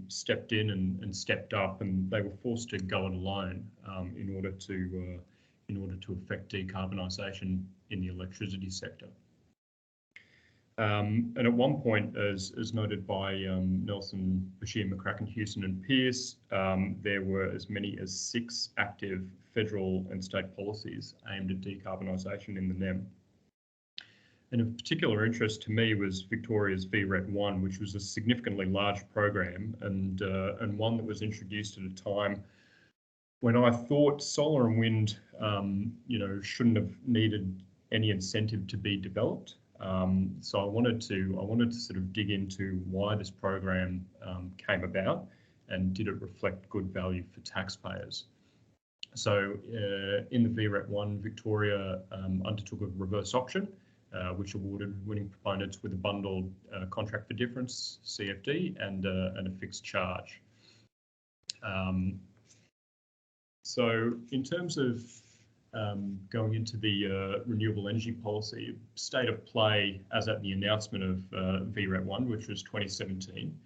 Speaker 4: stepped in and stepped up, and they were forced to go it alone in order to affect decarbonisation in the electricity sector. And at one point, as noted by Nelson, Bashir, McCracken, Hewson and Pearce, there were as many as 6 active federal and state policies aimed at decarbonisation in the NEM. And of particular interest to me was Victoria's VRET 1, which was a significantly large program and one that was introduced at a time when I thought solar and wind, shouldn't have needed any incentive to be developed. So I wanted to sort of dig into why this program came about and did it reflect good value for taxpayers? So in the VRET 1, Victoria undertook a reverse auction, which awarded winning proponents with a bundled contract for difference, CFD, and a fixed charge. So in terms of going into the renewable energy policy, state of play as at the announcement of VRET 1, which was 2017.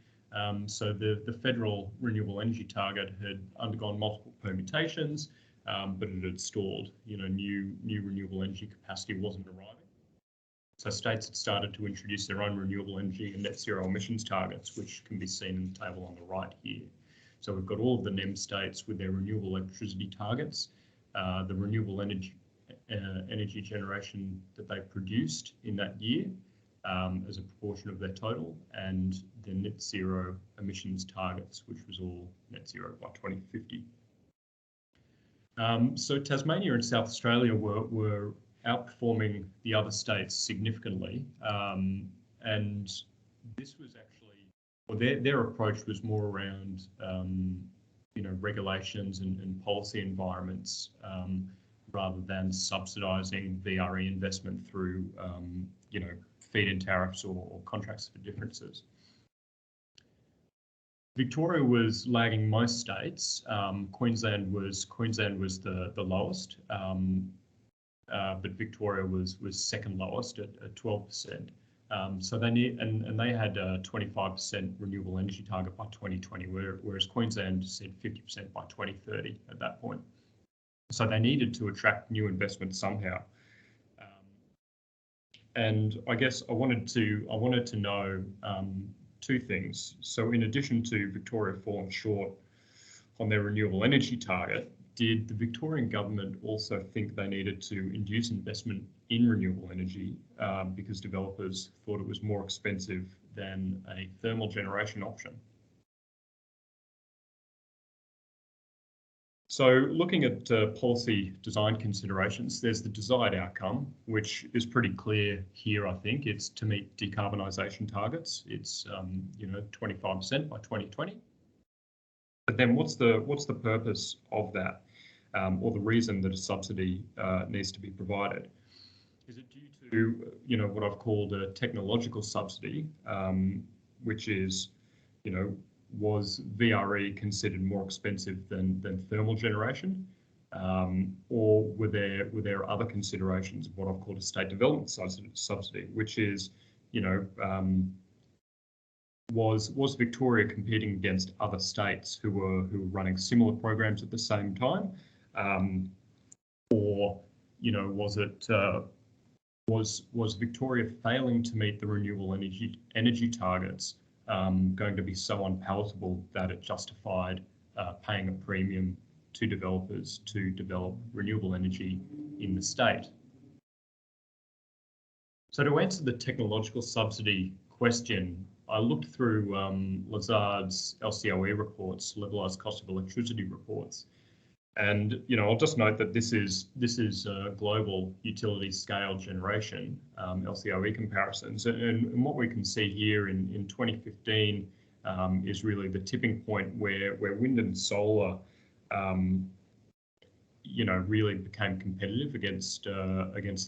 Speaker 4: So the federal renewable energy target had undergone multiple permutations, but it had stalled. New renewable energy capacity wasn't arriving. So states had started to introduce their own renewable energy and net zero emissions targets, which can be seen in the table on the right here. So we've got all of the NEM states with their renewable electricity targets, the renewable energy generation that they produced in that year as a proportion of their total, and the net zero emissions targets, which was all net zero by 2050. So Tasmania and South Australia were outperforming the other states significantly, and this was actually, well, their approach was more around regulations and policy environments rather than subsidising VRE investment through feed-in tariffs or contracts for differences. Victoria was lagging most states. Queensland was the lowest, but Victoria was second lowest at 12%. So they need, and they had a 25% renewable energy target by 2020, whereas Queensland said 50% by 2030 at that point. So they needed to attract new investment somehow. And I guess I wanted to know two things. So in addition to Victoria falling short on their renewable energy target, did the Victorian government also think they needed to induce investment in renewable energy because developers thought it was more expensive than a thermal generation option? So looking at policy design considerations, there's the desired outcome, which is pretty clear here, I think. It's to meet decarbonisation targets. It's 25% by 2020. But then what's the purpose of that, or the reason that a subsidy needs to be provided? Is it due to what I've called a technological subsidy, which is was VRE considered more expensive than thermal generation, or were there other considerations of what I've called a state development subsidy, which is was Victoria competing against other states who were running similar programs at the same time, or was it was Victoria failing to meet the renewable energy targets going to be so unpalatable that it justified paying a premium to developers to develop renewable energy in the state? So to answer the technological subsidy question, I looked through Lazard's LCOE reports, Levelized Cost of Electricity reports, and I'll just note that this is global utility scale generation LCOE comparisons, and what we can see here in 2015 is really the tipping point where wind and solar really became competitive against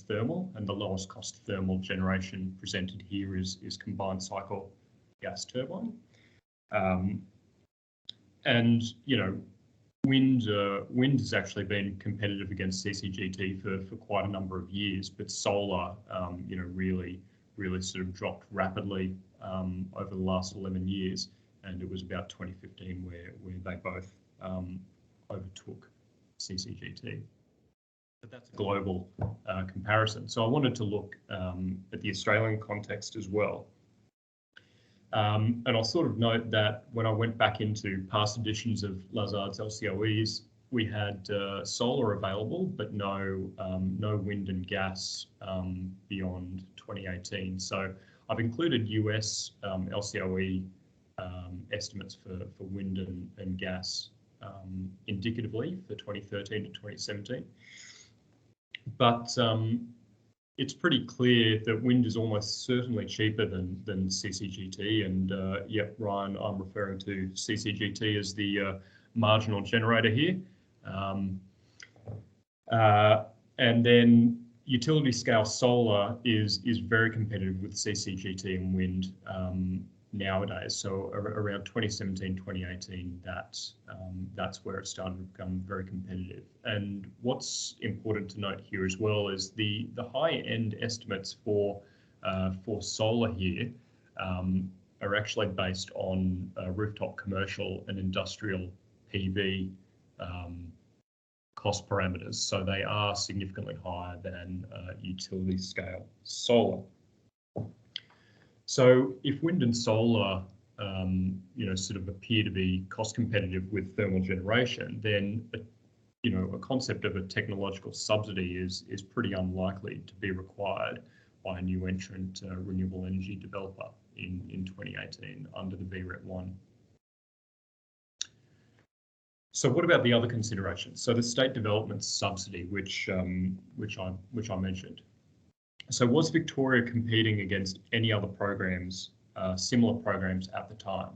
Speaker 4: thermal, and the lowest cost thermal generation presented here is combined cycle gas turbine, and wind has actually been competitive against CCGT for quite a number of years, but solar, really sort of dropped rapidly over the last 11 years, and it was about 2015 where they both overtook CCGT. But that's a global comparison. So I wanted to look at the Australian context as well. And I'll sort of note that when I went back into past editions of Lazard's LCOEs, we had solar available, but no wind and gas beyond 2018. So I've included US LCOE estimates for wind and gas indicatively for 2013 to 2017. But it's pretty clear that wind is almost certainly cheaper than CCGT. And yep, Ryan, I'm referring to CCGT as the marginal generator here. And then utility scale solar is very competitive with CCGT and wind nowadays. So around 2017, 2018, that's where it started to become very competitive. And what's important to note here as well is the high end estimates for solar here are actually based on rooftop commercial and industrial PV cost parameters. So they are significantly higher than utility scale solar. So if wind and solar, sort of appear to be cost competitive with thermal generation, then a concept of a technological subsidy is pretty unlikely to be required by a new entrant renewable energy developer in 2018 under the VRET 1. So what about the other considerations? So the state development subsidy, which I mentioned. So was Victoria competing against any other programs, similar programs at the time?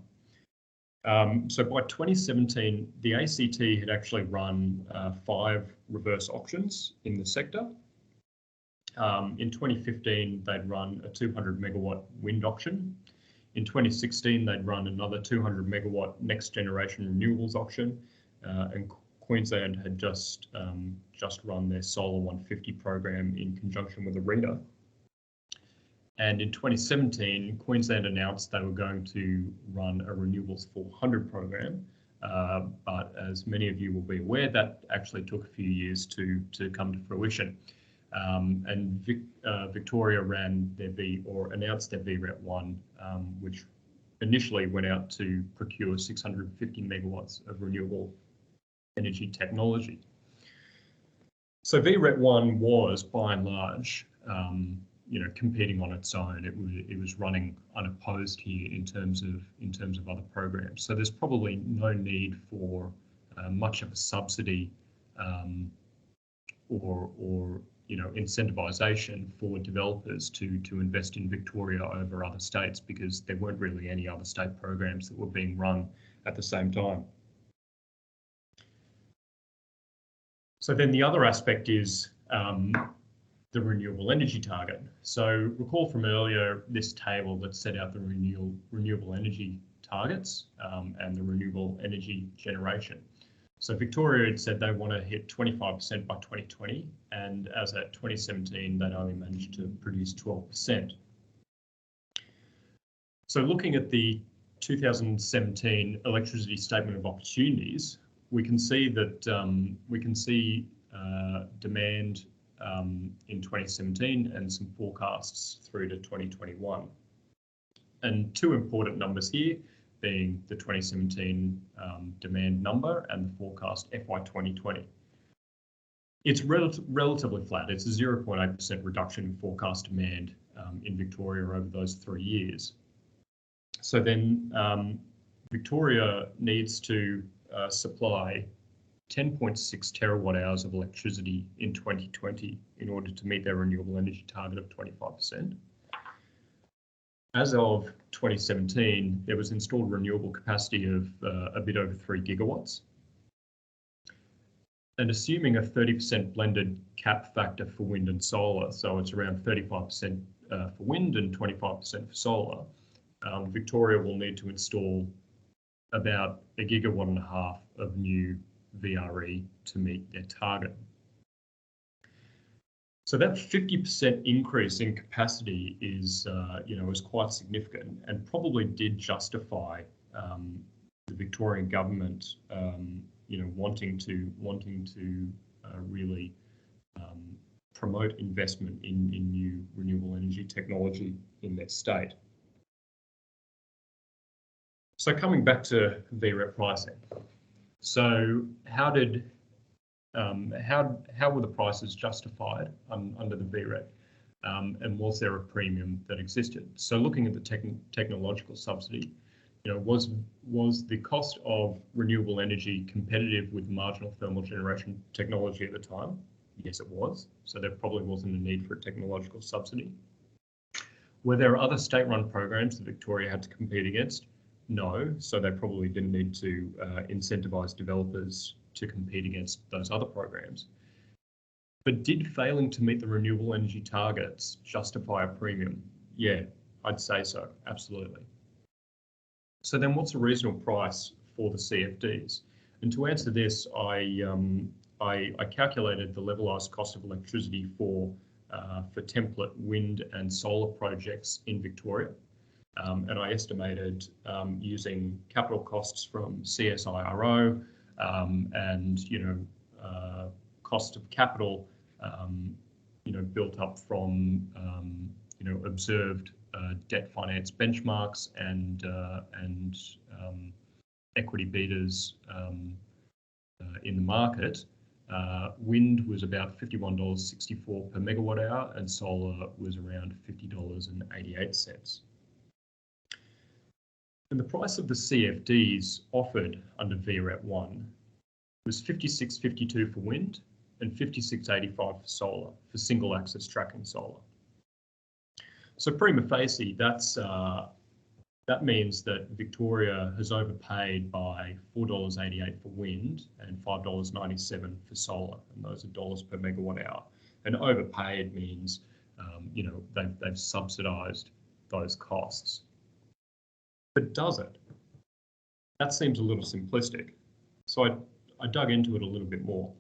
Speaker 4: So by 2017, the ACT had actually run 5 reverse auctions in the sector. In 2015, they'd run a 200 megawatt wind auction. In 2016, they'd run another 200 megawatt next generation renewables auction. And Queensland had just run their Solar 150 program in conjunction with ARETA. And in 2017, Queensland announced they were going to run a Renewables 400 program. But as many of you will be aware, that actually took a few years to come to fruition. And Victoria ran their announced their VRET 1, which initially went out to procure 650 megawatts of renewable energy technology. So VRET 1 was, by and large, competing on its own. It was running unopposed here in terms of other programs. So there's probably no need for much of a subsidy or incentivization for developers to invest in Victoria over other states, because there weren't really any other state programs that were being run at the same time. So then the other aspect is the renewable energy target. So recall from earlier this table that set out the renewable energy targets and the renewable energy generation. So Victoria had said they want to hit 25% by 2020, and as at 2017, they'd only managed to produce 12%. So looking at the 2017 Electricity Statement of Opportunities, we can see that demand in 2017 and some forecasts through to 2021. And 2 important numbers here being the 2017 demand number and the forecast FY 2020. It's relatively flat. It's a 0.8% reduction in forecast demand in Victoria over those 3 years. So then Victoria needs to supply 10.6 terawatt hours of electricity in 2020 in order to meet their renewable energy target of 25%. As of 2017, there was installed renewable capacity of a bit over 3 gigawatts. And assuming a 30% blended cap factor for wind and solar, so it's around 35% for wind and 25% for solar, Victoria will need to install about 1.5 gigawatts of new VRE to meet their target. So that 50% increase in capacity is quite significant, and probably did justify the Victorian government, wanting to really promote investment in new renewable energy technology in their state. So coming back to VRET pricing. So how were the prices justified under the VRET, and was there a premium that existed? So looking at the technological subsidy, was the cost of renewable energy competitive with marginal thermal generation technology at the time? Yes, it was. So there probably wasn't a need for a technological subsidy. Were there other state-run programs that Victoria had to compete against? No, so they probably didn't need to incentivise developers to compete against those other programs. But did failing to meet the renewable energy targets justify a premium? Yeah, I'd say so, absolutely. So then what's a reasonable price for the CFDs? And to answer this, I calculated the levelized cost of electricity for template wind and solar projects in Victoria. And I estimated using capital costs from CSIRO and, cost of capital, built up from, observed debt finance benchmarks and equity betas in the market. Wind was about $51.64 per megawatt hour and solar was around $50.88. And the price of the CFDs offered under VRET 1 was $56.52 for wind and $56.85 for solar, for single axis tracking solar. So prima facie, that means that Victoria has overpaid by $4.88 for wind and $5.97 for solar, and those are dollars per megawatt hour. And overpaid means, they've subsidised those costs. But does it? That seems a little simplistic. So I dug into it a little bit more.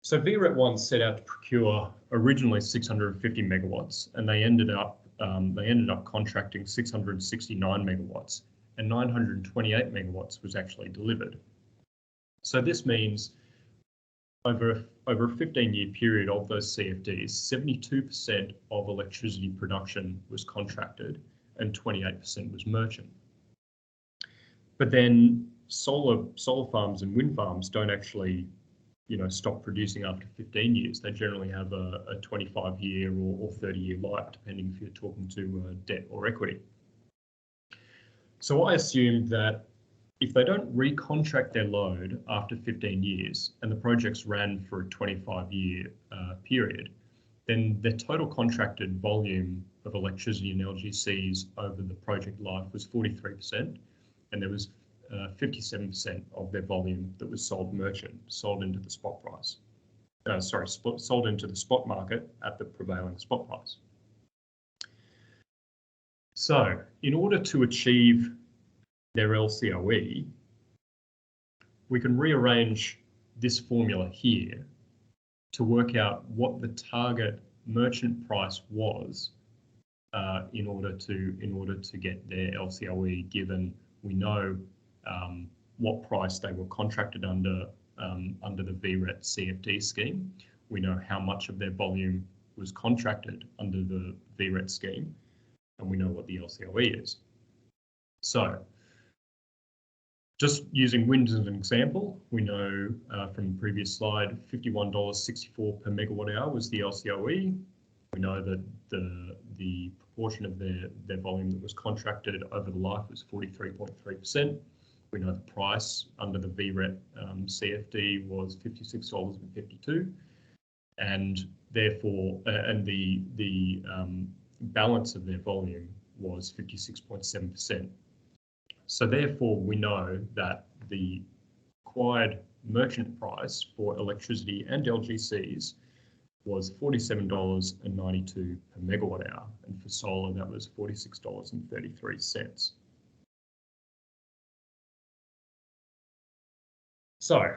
Speaker 4: So VRET 1 set out to procure originally 650 megawatts, and they ended up contracting 669 megawatts, and 928 megawatts was actually delivered. So this means over a 15-year period of those CFDs, 72% of electricity production was contracted and 28% was merchant. But then solar farms and wind farms don't actually stop producing after 15 years. They generally have a 25-year or 30-year life, depending if you're talking to debt or equity. So I assumed that if they don't recontract their load after 15 years and the projects ran for a 25-year period, then their total contracted volume of electricity and LGCs over the project life was 43%, and there was 57% of their volume that was sold merchant, sold into the spot price. Sold into the spot market at the prevailing spot price. So, in order to achieve their LCOE, we can rearrange this formula here to work out what the target merchant price was in order to get their LCOE, given we know what price they were contracted under the VRET CFD scheme. We know how much of their volume was contracted under the VRET scheme, and we know what the LCOE is. So, just using wind as an example, we know from the previous slide, $51.64 per megawatt hour was the LCOE. We know that the proportion of their volume that was contracted over the life was 43.3%. We know the price under the VRET CFD was $56.52, and therefore, the balance of their volume was 56.7%. So therefore, we know that the required merchant price for electricity and LGCs was $47.92 per megawatt hour, and for solar that was $46.33. So,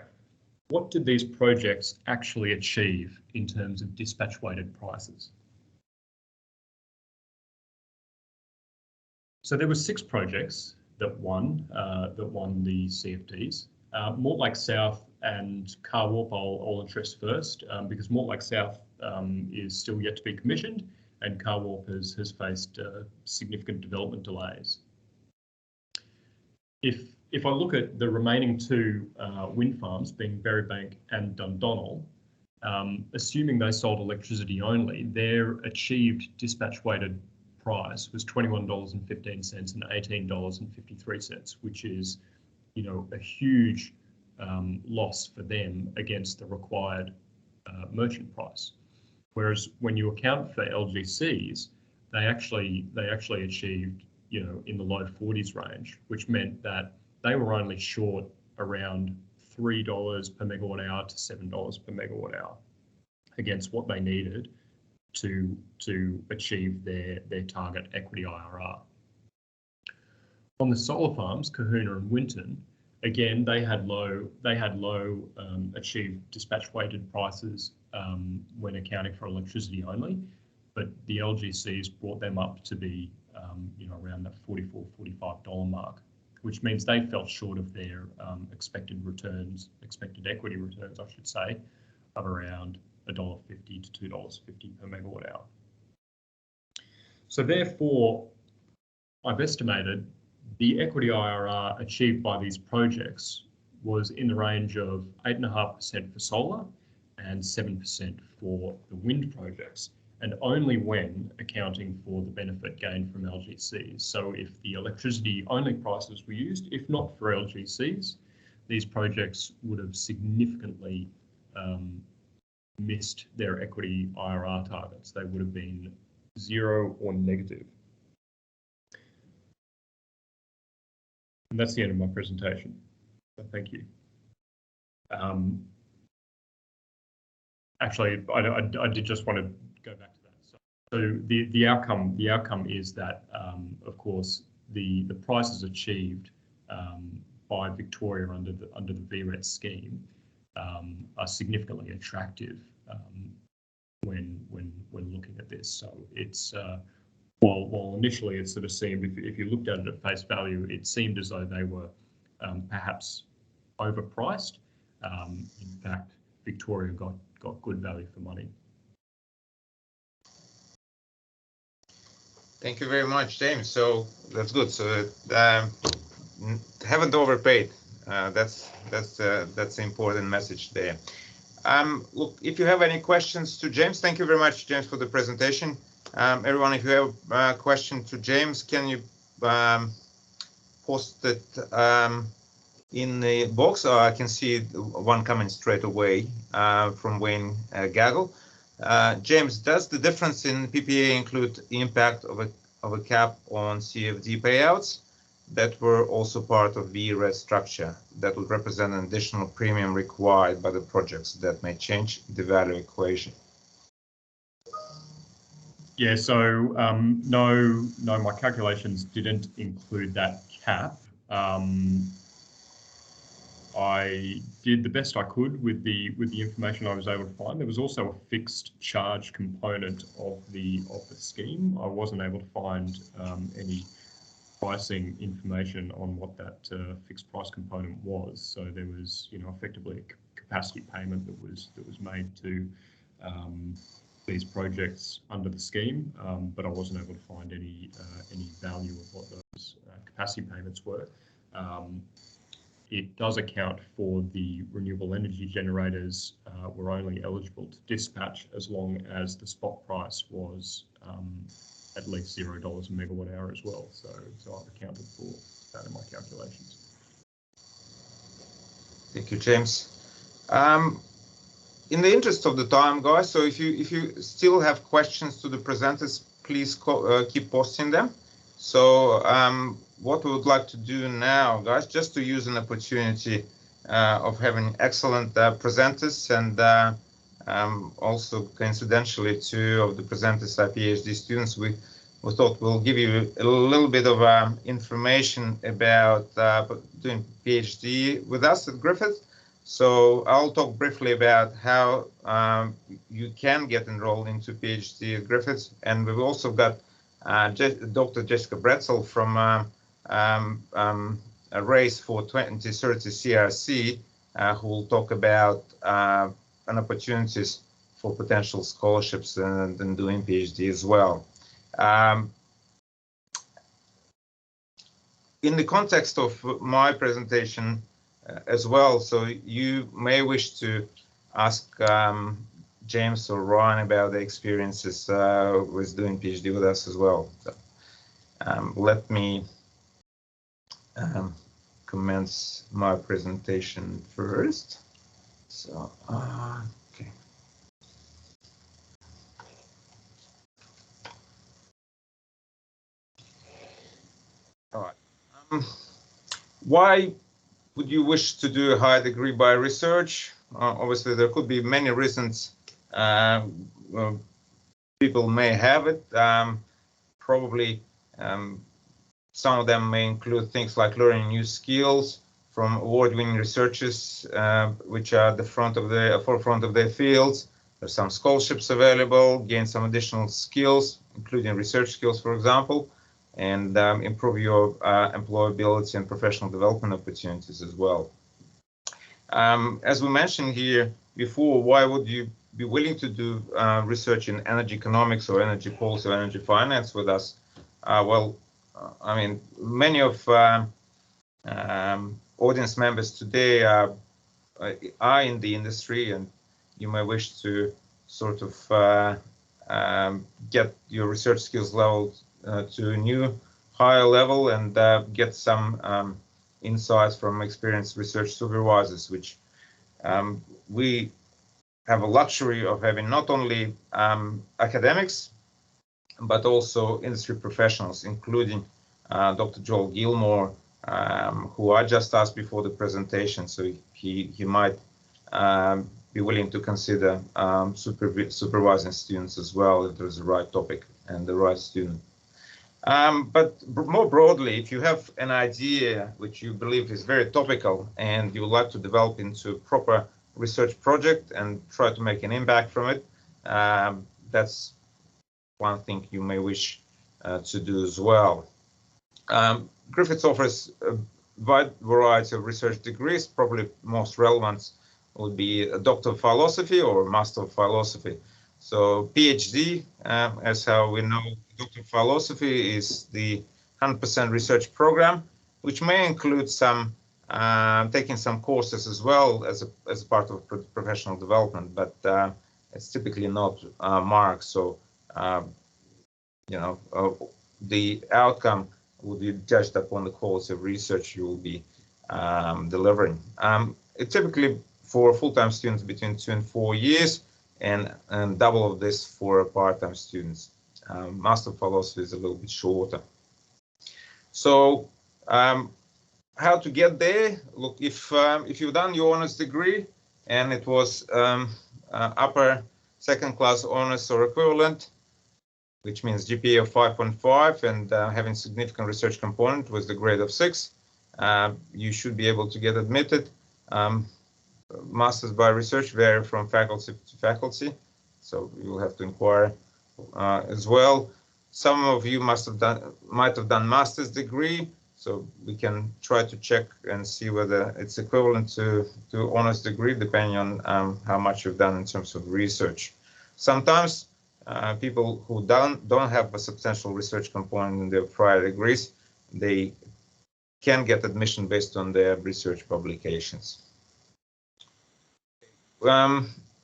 Speaker 4: what did these projects actually achieve in terms of dispatch-weighted prices? So there were 6 projects that won the CFDs. Mortlake South and Carwarp I'll address first, because Mortlake South is still yet to be commissioned, and Carwarp has faced significant development delays. If I look at the remaining 2 wind farms, being Berrybank and Dundonnell, assuming they sold electricity only, their achieved dispatch-weighted price was $21.15 and $18.53, which is, a huge loss for them against the required merchant price. Whereas when you account for LGCs, they actually achieved, in the low 40s range, which meant that they were only short around $3 per megawatt hour to $7 per megawatt hour against what they needed to achieve their target equity IRR. On the solar farms, Kahuna and Winton, again, they had low achieved dispatch weighted prices when accounting for electricity only, but the LGCs brought them up to be around that $44, $45 mark, which means they fell short of their expected equity returns, I should say, of around $1.50 to $2.50 per megawatt hour. So therefore, I've estimated the equity IRR achieved by these projects was in the range of 8.5% for solar and 7% for the wind projects, and only when accounting for the benefit gained from LGCs. So if the electricity only prices were used, if not for LGCs, these projects would have significantly missed their equity IRR targets. They would have been 0 or negative. And that's the end of my presentation. So thank you. Actually, I did just want to go back to that. So the outcome is that, of course, the prices achieved by Victoria under the VRET scheme are significantly attractive when looking at this. So it's while initially it sort of seemed, if you looked at it at face value, it seemed as though they were perhaps overpriced. In fact, Victoria got good value for money.
Speaker 1: Thank you very much, James. So that's good. So haven't overpaid. That's the important message there. Look, if you have any questions to James, thank you very much, James, for the presentation. Everyone, if you have a question to James, can you post it in the box? Or I can see one coming straight away from Wayne Gaggle. James, does the difference in PPA include the impact of a cap on CfD payouts that were also part of VRET structure that would represent an additional premium required by the projects that may change the value equation?
Speaker 4: Yeah, so no, my calculations didn't include that cap. I did the best I could with the information I was able to find. There was also a fixed charge component of the scheme. I wasn't able to find any pricing information on what that fixed price component was. So there was, effectively a capacity payment that was made to these projects under the scheme, but I wasn't able to find any value of what those capacity payments were. It does account for the renewable energy generators were only eligible to dispatch as long as the spot price was at least $0 a megawatt hour as well. So I've accounted for that in my calculations.
Speaker 1: Thank you, James. In the interest of the time, guys, so if you still have questions to the presenters, please keep posting them. So what we would like to do now, guys, just to use an opportunity of having excellent presenters, and also coincidentally, 2 of the presenters are PhD students. We thought we'll give you a little bit of information about doing PhD with us at Griffith. So I'll talk briefly about how you can get enrolled into PhD at Griffith, and we've also got Dr. Jessica Breadsell from a race for 2030 CRC, who will talk about opportunities for potential scholarships and doing PhD as well. In the context of my presentation as well, so you may wish to ask James or Ryan about the experiences with doing PhD with us as well. So, let me commence my presentation first. So, okay. All right. Why would you wish to do a higher degree by research? Obviously, there could be many reasons people may have it. Probably some of them may include things like learning new skills from award-winning researchers, which are at the forefront of their fields. There's some scholarships available, gain some additional skills, including research skills, for example, and improve your employability and professional development opportunities as well. As we mentioned here before, why would you be willing to do research in energy economics or energy policy or energy finance with us? Well, I mean, many of audience members today are in the industry, and you may wish to sort of get your research skills level to a new higher level and get some insights from experienced research supervisors, which we have a luxury of having not only academics, but also industry professionals, including Dr. Joel Gilmore, who I just asked before the presentation, so he might be willing to consider supervising students as well if there's the right topic and the right student. But more broadly, if you have an idea which you believe is very topical and you would like to develop into a proper research project and try to make an impact from it, that's one thing you may wish to do as well. Griffith offers a wide variety of research degrees. Probably most relevant would be a Doctor of Philosophy or Master of Philosophy. So PhD, as how we know, Doctor of Philosophy is the 100% research program, which may include some taking some courses as well as a part of professional development, but it's typically not marked. So you know, the outcome will be judged upon the quality of research you will be delivering. It typically for full-time students between 2 and 4 years, and double of this for part-time students. Master of Philosophy is a little bit shorter. So how to get there? Look, if you've done your honors degree and it was upper second class honors or equivalent, which means GPA of 5.5 and having significant research component with the grade of 6, you should be able to get admitted. Masters by research vary from faculty to faculty, so you'll have to inquire as well. Some of you might have done master's degree, so we can try to check and see whether it's equivalent to honors degree, depending on how much you've done in terms of research. Sometimes people who don't have a substantial research component in their prior degrees, they can get admission based on their research publications.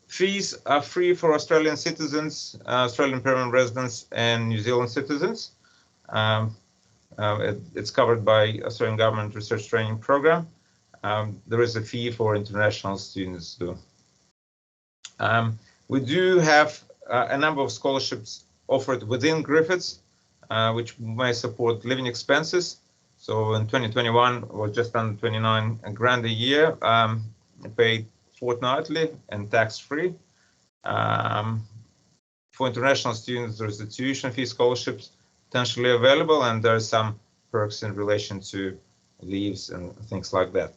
Speaker 1: Fees are free for Australian citizens, Australian permanent residents, and New Zealand citizens. It's covered by Australian Government Research Training Program. There is a fee for international students too. We do have a number of scholarships offered within Griffiths, which may support living expenses. So in 2021, was just under 29 grand a year, paid fortnightly and tax-free. For international students, there's the tuition fee scholarships potentially available, and there are some perks in relation to leaves and things like that.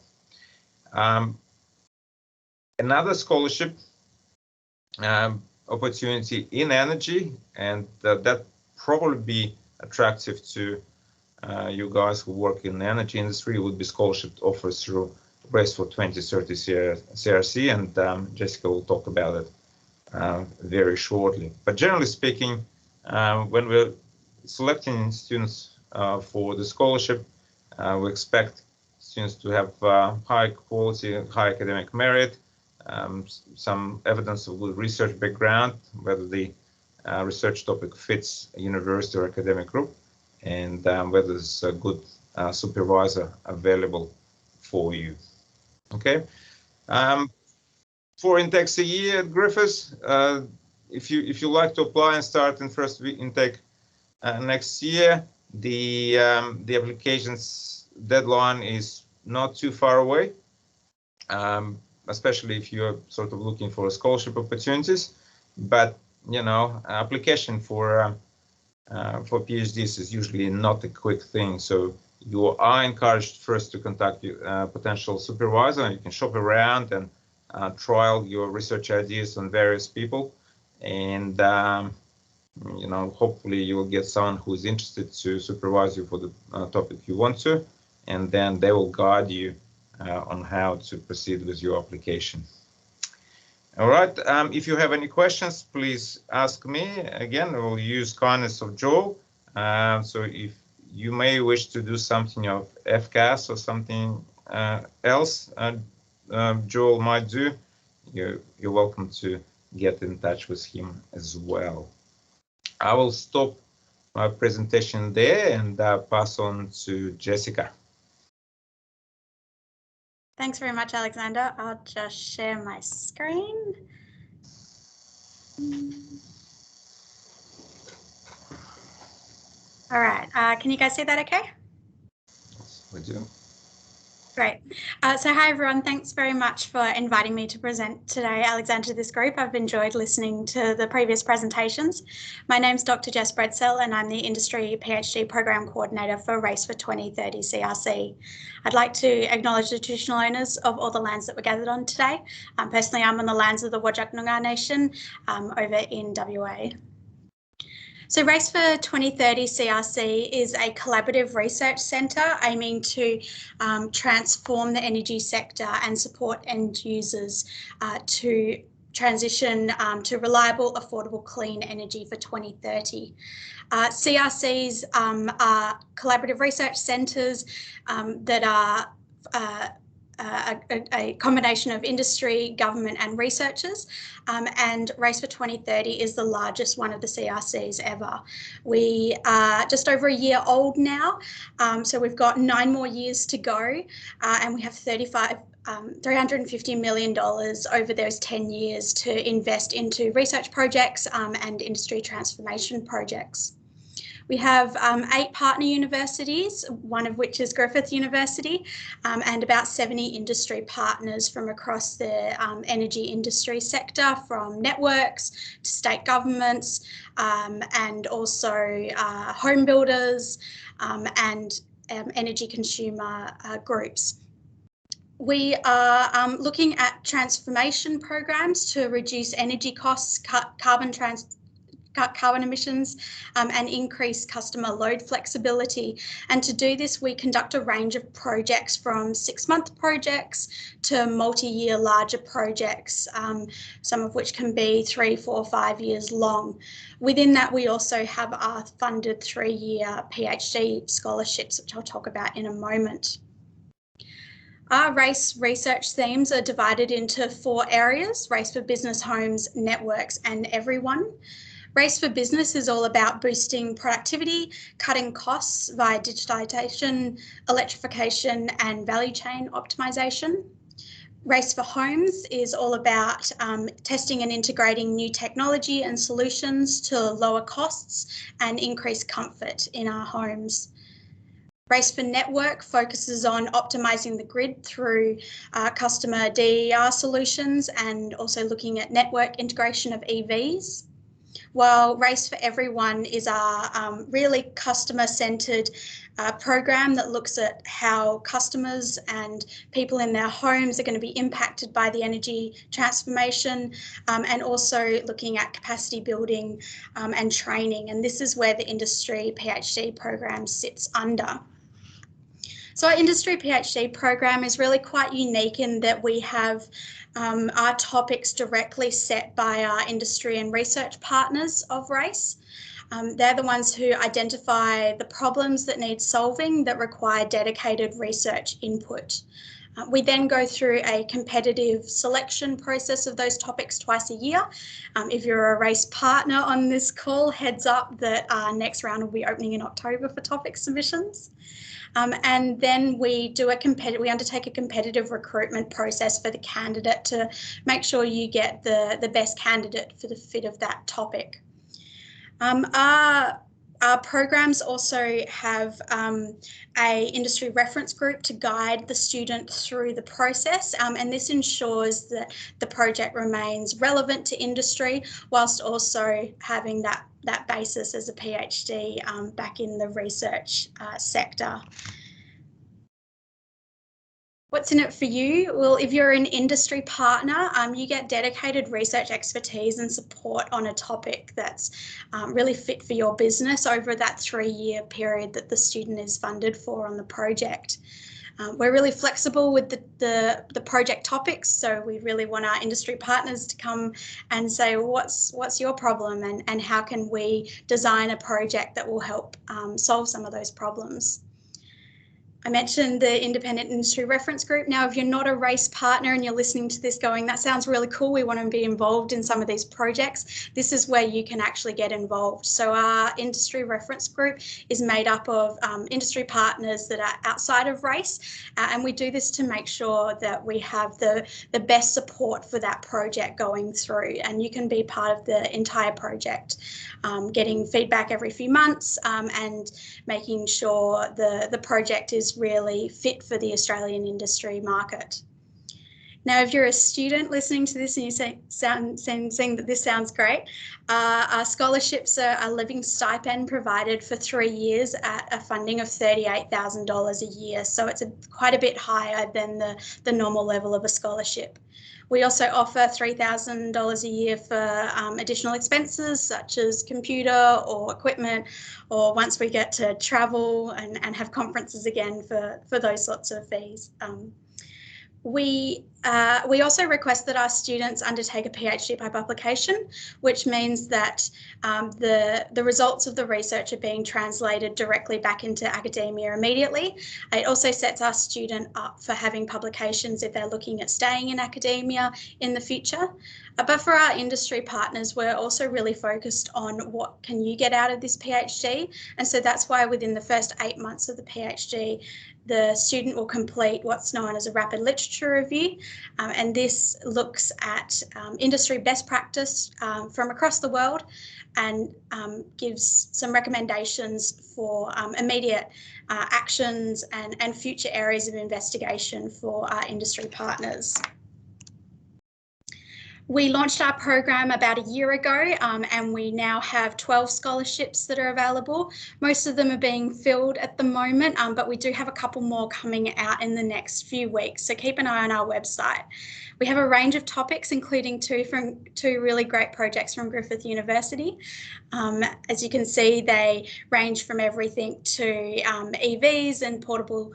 Speaker 1: Another scholarship opportunity in energy, and that probably be attractive to you guys who work in the energy industry, would be scholarship offered through Breadsell 2030 CRC, and Jessica will talk about it very shortly. But generally speaking, when we're selecting students for the scholarship, we expect students to have high quality, high academic merit, some evidence of good research background, whether the research topic fits a university or academic group, and whether there's a good supervisor available for you. Okay. 4 intakes a year at Griffith. If you like to apply and start in first intake next year, the application's deadline is not too far away, especially if you're sort of looking for scholarship opportunities. But you know, application for PhDs is usually not a quick thing. So you are encouraged first to contact your potential supervisor. You can shop around and trial your research ideas on various people, and you know, hopefully you will get someone who is interested to supervise you for the topic you want to, and then they will guide you on how to proceed with your application. All right, if you have any questions, please ask me. Again, I will use kindness of Joel. So if you may wish to do something of FCAS or something else Joel might do, you're welcome to get in touch with him as well. I will stop my presentation there and pass on to Jessica.
Speaker 5: Thanks very much, Alexander. I'll just share my screen. All right, can you guys see that okay?
Speaker 1: Yes, we do.
Speaker 5: Great. So hi, everyone. Thanks very much for inviting me to present today, Alexander, to this group. I've enjoyed listening to the previous presentations. My name's Dr. Jess Breadsell, and I'm the Industry PhD Program Coordinator for Race for 2030 CRC. I'd like to acknowledge the traditional owners of all the lands that we're gathered on today. Personally, I'm on the lands of the Whadjuk Noongar Nation over in WA. So Race for 2030 CRC is a collaborative research centre aiming to transform the energy sector and support end users to transition to reliable, affordable, clean energy for 2030. CRCs are collaborative research centres that are a combination of industry, government and researchers, and Race for 2030 is the largest one of the CRCs ever. We are just over a year old now, so we've got 9 more years to go, and we have $350 million over those 10 years to invest into research projects and industry transformation projects. We have 8 partner universities, one of which is Griffith University, and about 70 industry partners from across the energy industry sector, from networks to state governments, and also home builders and energy consumer groups. We are looking at transformation programs to reduce energy costs, cut carbon emissions and increase customer load flexibility. And to do this, we conduct a range of projects from 6-month projects to multi-year larger projects, some of which can be 3, 4, 5 years long. Within that, we also have our funded 3-year PhD scholarships, which I'll talk about in a moment. Our race research themes are divided into 4 areas: race for business, homes, networks, and everyone. Race for business is all about boosting productivity, cutting costs via digitalisation, electrification, and value chain optimisation. Race for homes is all about testing and integrating new technology and solutions to lower costs and increase comfort in our homes. Race for network focuses on optimising the grid through customer DER solutions and also looking at network integration of EVs. While Race for Everyone is our really customer-centred program that looks at how customers and people in their homes are going to be impacted by the energy transformation, and also looking at capacity building and training. And this is where the industry PhD program sits under. So our industry PhD program is really quite unique in that we have our topics directly set by our industry and research partners of RACE. They're the ones who identify the problems that need solving that require dedicated research input. We then go through a competitive selection process of those topics twice a year. If you're a race partner on this call, heads up that our next round will be opening in October for topic submissions. And then we undertake a competitive recruitment process for the candidate to make sure you get the best candidate for the fit of that topic. Our programs also have a industry reference group to guide the student through the process, and this ensures that the project remains relevant to industry whilst also having that basis as a PhD back in the research sector. What's in it for you? Well, if you're an industry partner, you get dedicated research expertise and support on a topic that's really fit for your business over that 3-year period that the student is funded for on the project. We're really flexible with the project topics, so we really want our industry partners to come and say, what's your problem, and how can we design a project that will help solve some of those problems. I mentioned the Independent Industry Reference Group. Now, if you're not a race partner and you're listening to this going, that sounds really cool, we want to be involved in some of these projects, this is where you can actually get involved. So our Industry Reference Group is made up of industry partners that are outside of race, and we do this to make sure that we have the best support for that project going through, and you can be part of the entire project, getting feedback every few months and making sure the project is really fit for the Australian industry market. Now, if you're a student listening to this and you're saying that this sounds great, our scholarships are a living stipend provided for 3 years at a funding of $38,000 a year. So it's quite a bit higher than the normal level of a scholarship. We also offer $3,000 a year for additional expenses such as computer or equipment, or once we get to travel and have conferences again for those sorts of fees. We also request that our students undertake a PhD by publication, which means that the results of the research are being translated directly back into academia immediately. It also sets our student up for having publications if they're looking at staying in academia in the future. But for our industry partners, we're also really focused on what can you get out of this PhD. And so that's why within the first 8 months of the PhD, the student will complete what's known as a rapid literature review, and this looks at industry best practice from across the world and gives some recommendations for immediate actions and future areas of investigation for our industry partners. We launched our program about a year ago, and we now have 12 scholarships that are available. Most of them are being filled at the moment, but we do have a couple more coming out in the next few weeks, so keep an eye on our website. We have a range of topics, including two really great projects from Griffith University. As you can see, they range from everything to EVs and portable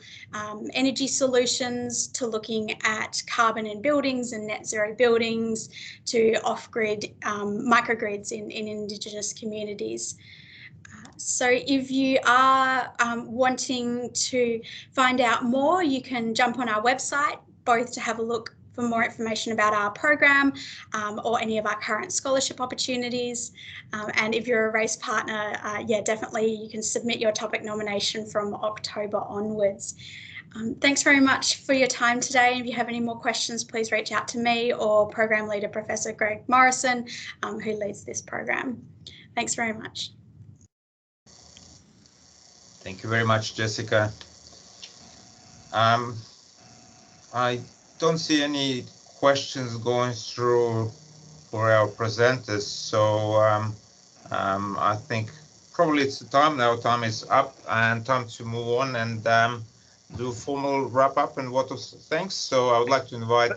Speaker 5: energy solutions, to looking at carbon in buildings and net zero buildings, to off-grid microgrids in Indigenous communities. So if you are wanting to find out more, you can jump on our website, both to have a look for more information about our program or any of our current scholarship opportunities. And if you're a race partner, yeah, definitely you can submit your topic nomination from October onwards. Thanks very much for your time today. If you have any more questions, please reach out to me or Program Leader Professor Greg Morrison, who leads this program. Thanks very much.
Speaker 1: Thank you very much, Jessica. I don't see any questions going through for our presenters, so I think probably it's the time now. Time is up and time to move on and do formal wrap up and vote of thanks. So I would like to invite.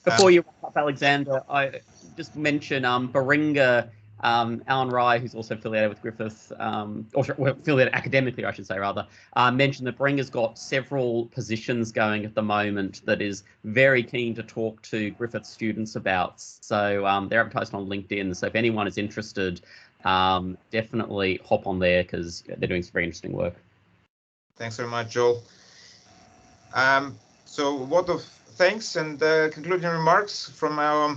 Speaker 2: Before you wrap up, Alexander, I just mention Baringa, Alan Rye, who's also affiliated with Griffith, or affiliated academically, I should say, rather, mentioned that Baringa's got several positions going at the moment that is very keen to talk to Griffith students about. So they're advertised on LinkedIn. So if anyone is interested, definitely hop on there because they're doing some very interesting work.
Speaker 1: Thanks very much, Joel. So a word of thanks and concluding remarks from our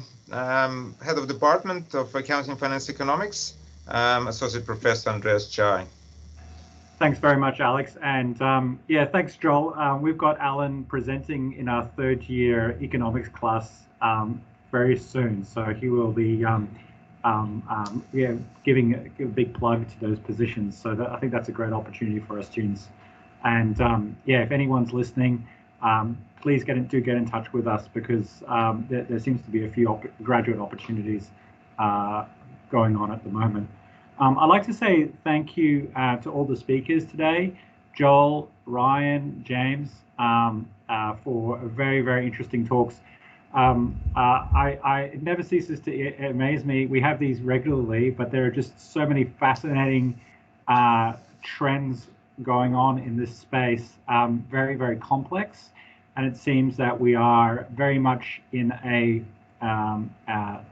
Speaker 1: Head of Department of Accounting, Finance, Economics, Associate Professor Andreas Chai.
Speaker 6: Thanks very much, Alex. And yeah, thanks, Joel. We've got Alan presenting in our third year economics class very soon. So he will be yeah, giving a big plug to those positions. So I think that's a great opportunity for our students. And yeah, if anyone's listening, please get in touch with us, because there seems to be a few graduate opportunities going on at the moment. I'd like to say thank you to all the speakers today, Joel, Ryan, James, for very, very interesting talks. It never ceases to amaze me. We have these regularly, but there are just so many fascinating trends going on in this space, very, very complex. And it seems that we are very much in a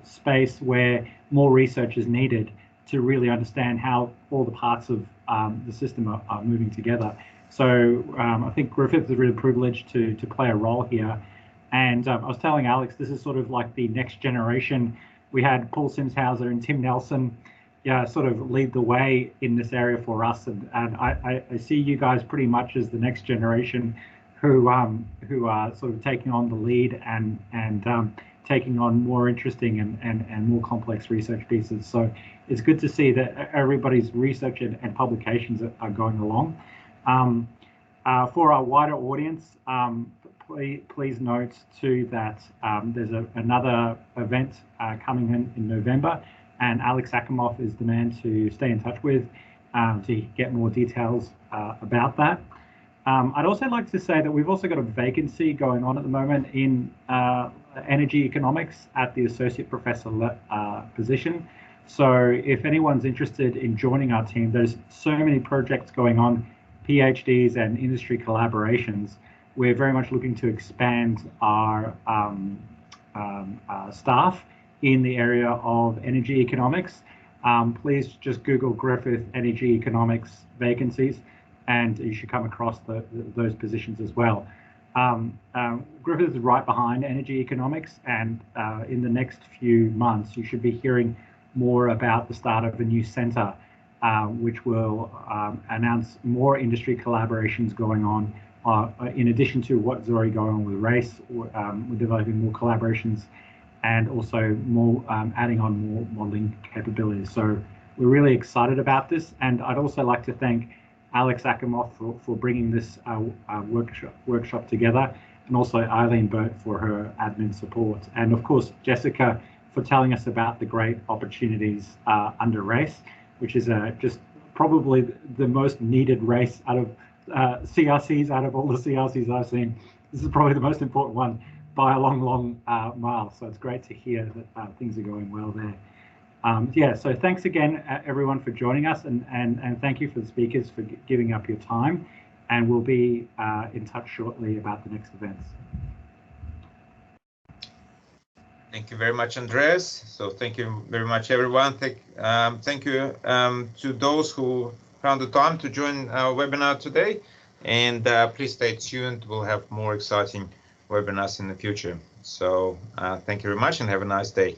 Speaker 6: space where more research is needed to really understand how all the parts of the system are moving together. So I think Griffith is really privileged to play a role here. And I was telling Alex, this is sort of like the next generation. We had Paul Simshauser and Tim Nelson sort of lead the way in this area for us. And I see you guys pretty much as the next generation who are sort of taking on the lead and taking on more interesting and more complex research pieces. So it's good to see that everybody's research and publications are going along. For our wider audience, please note too that there's another event coming in November, and Alex Akimov is the man to stay in touch with to get more details about that. I'd also like to say that we've also got a vacancy going on at the moment in energy economics at the associate professor position. So if anyone's interested in joining our team, there's so many projects going on, PhDs and industry collaborations. We're very much looking to expand our staff in the area of energy economics. Please just Google Griffith Energy Economics vacancies, and you should come across those positions as well. Griffith is right behind energy economics, and in the next few months, you should be hearing more about the start of a new centre, which will announce more industry collaborations going on, in addition to what's already going on with RACE. We're developing more collaborations and also more adding on more modelling capabilities. So we're really excited about this, and I'd also like to thank Alex Akimov for bringing this workshop together, and also Eileen Burt for her admin support, and of course Jessica for telling us about the great opportunities under RACE, which is just probably the most needed RACE out of CRCs, out of all the CRCs I've seen. This is probably the most important one by a long, long mile. So it's great to hear that things are going well there. Yeah, so thanks again, everyone, for joining us, and thank you for the speakers for giving up your time. And we'll be in touch shortly about the next events.
Speaker 1: Thank you very much, Andreas. So thank you very much, everyone. Thank you to those who found the time to join our webinar today. And please stay tuned. We'll have more exciting webinars in the future. So thank you very much and have a nice day.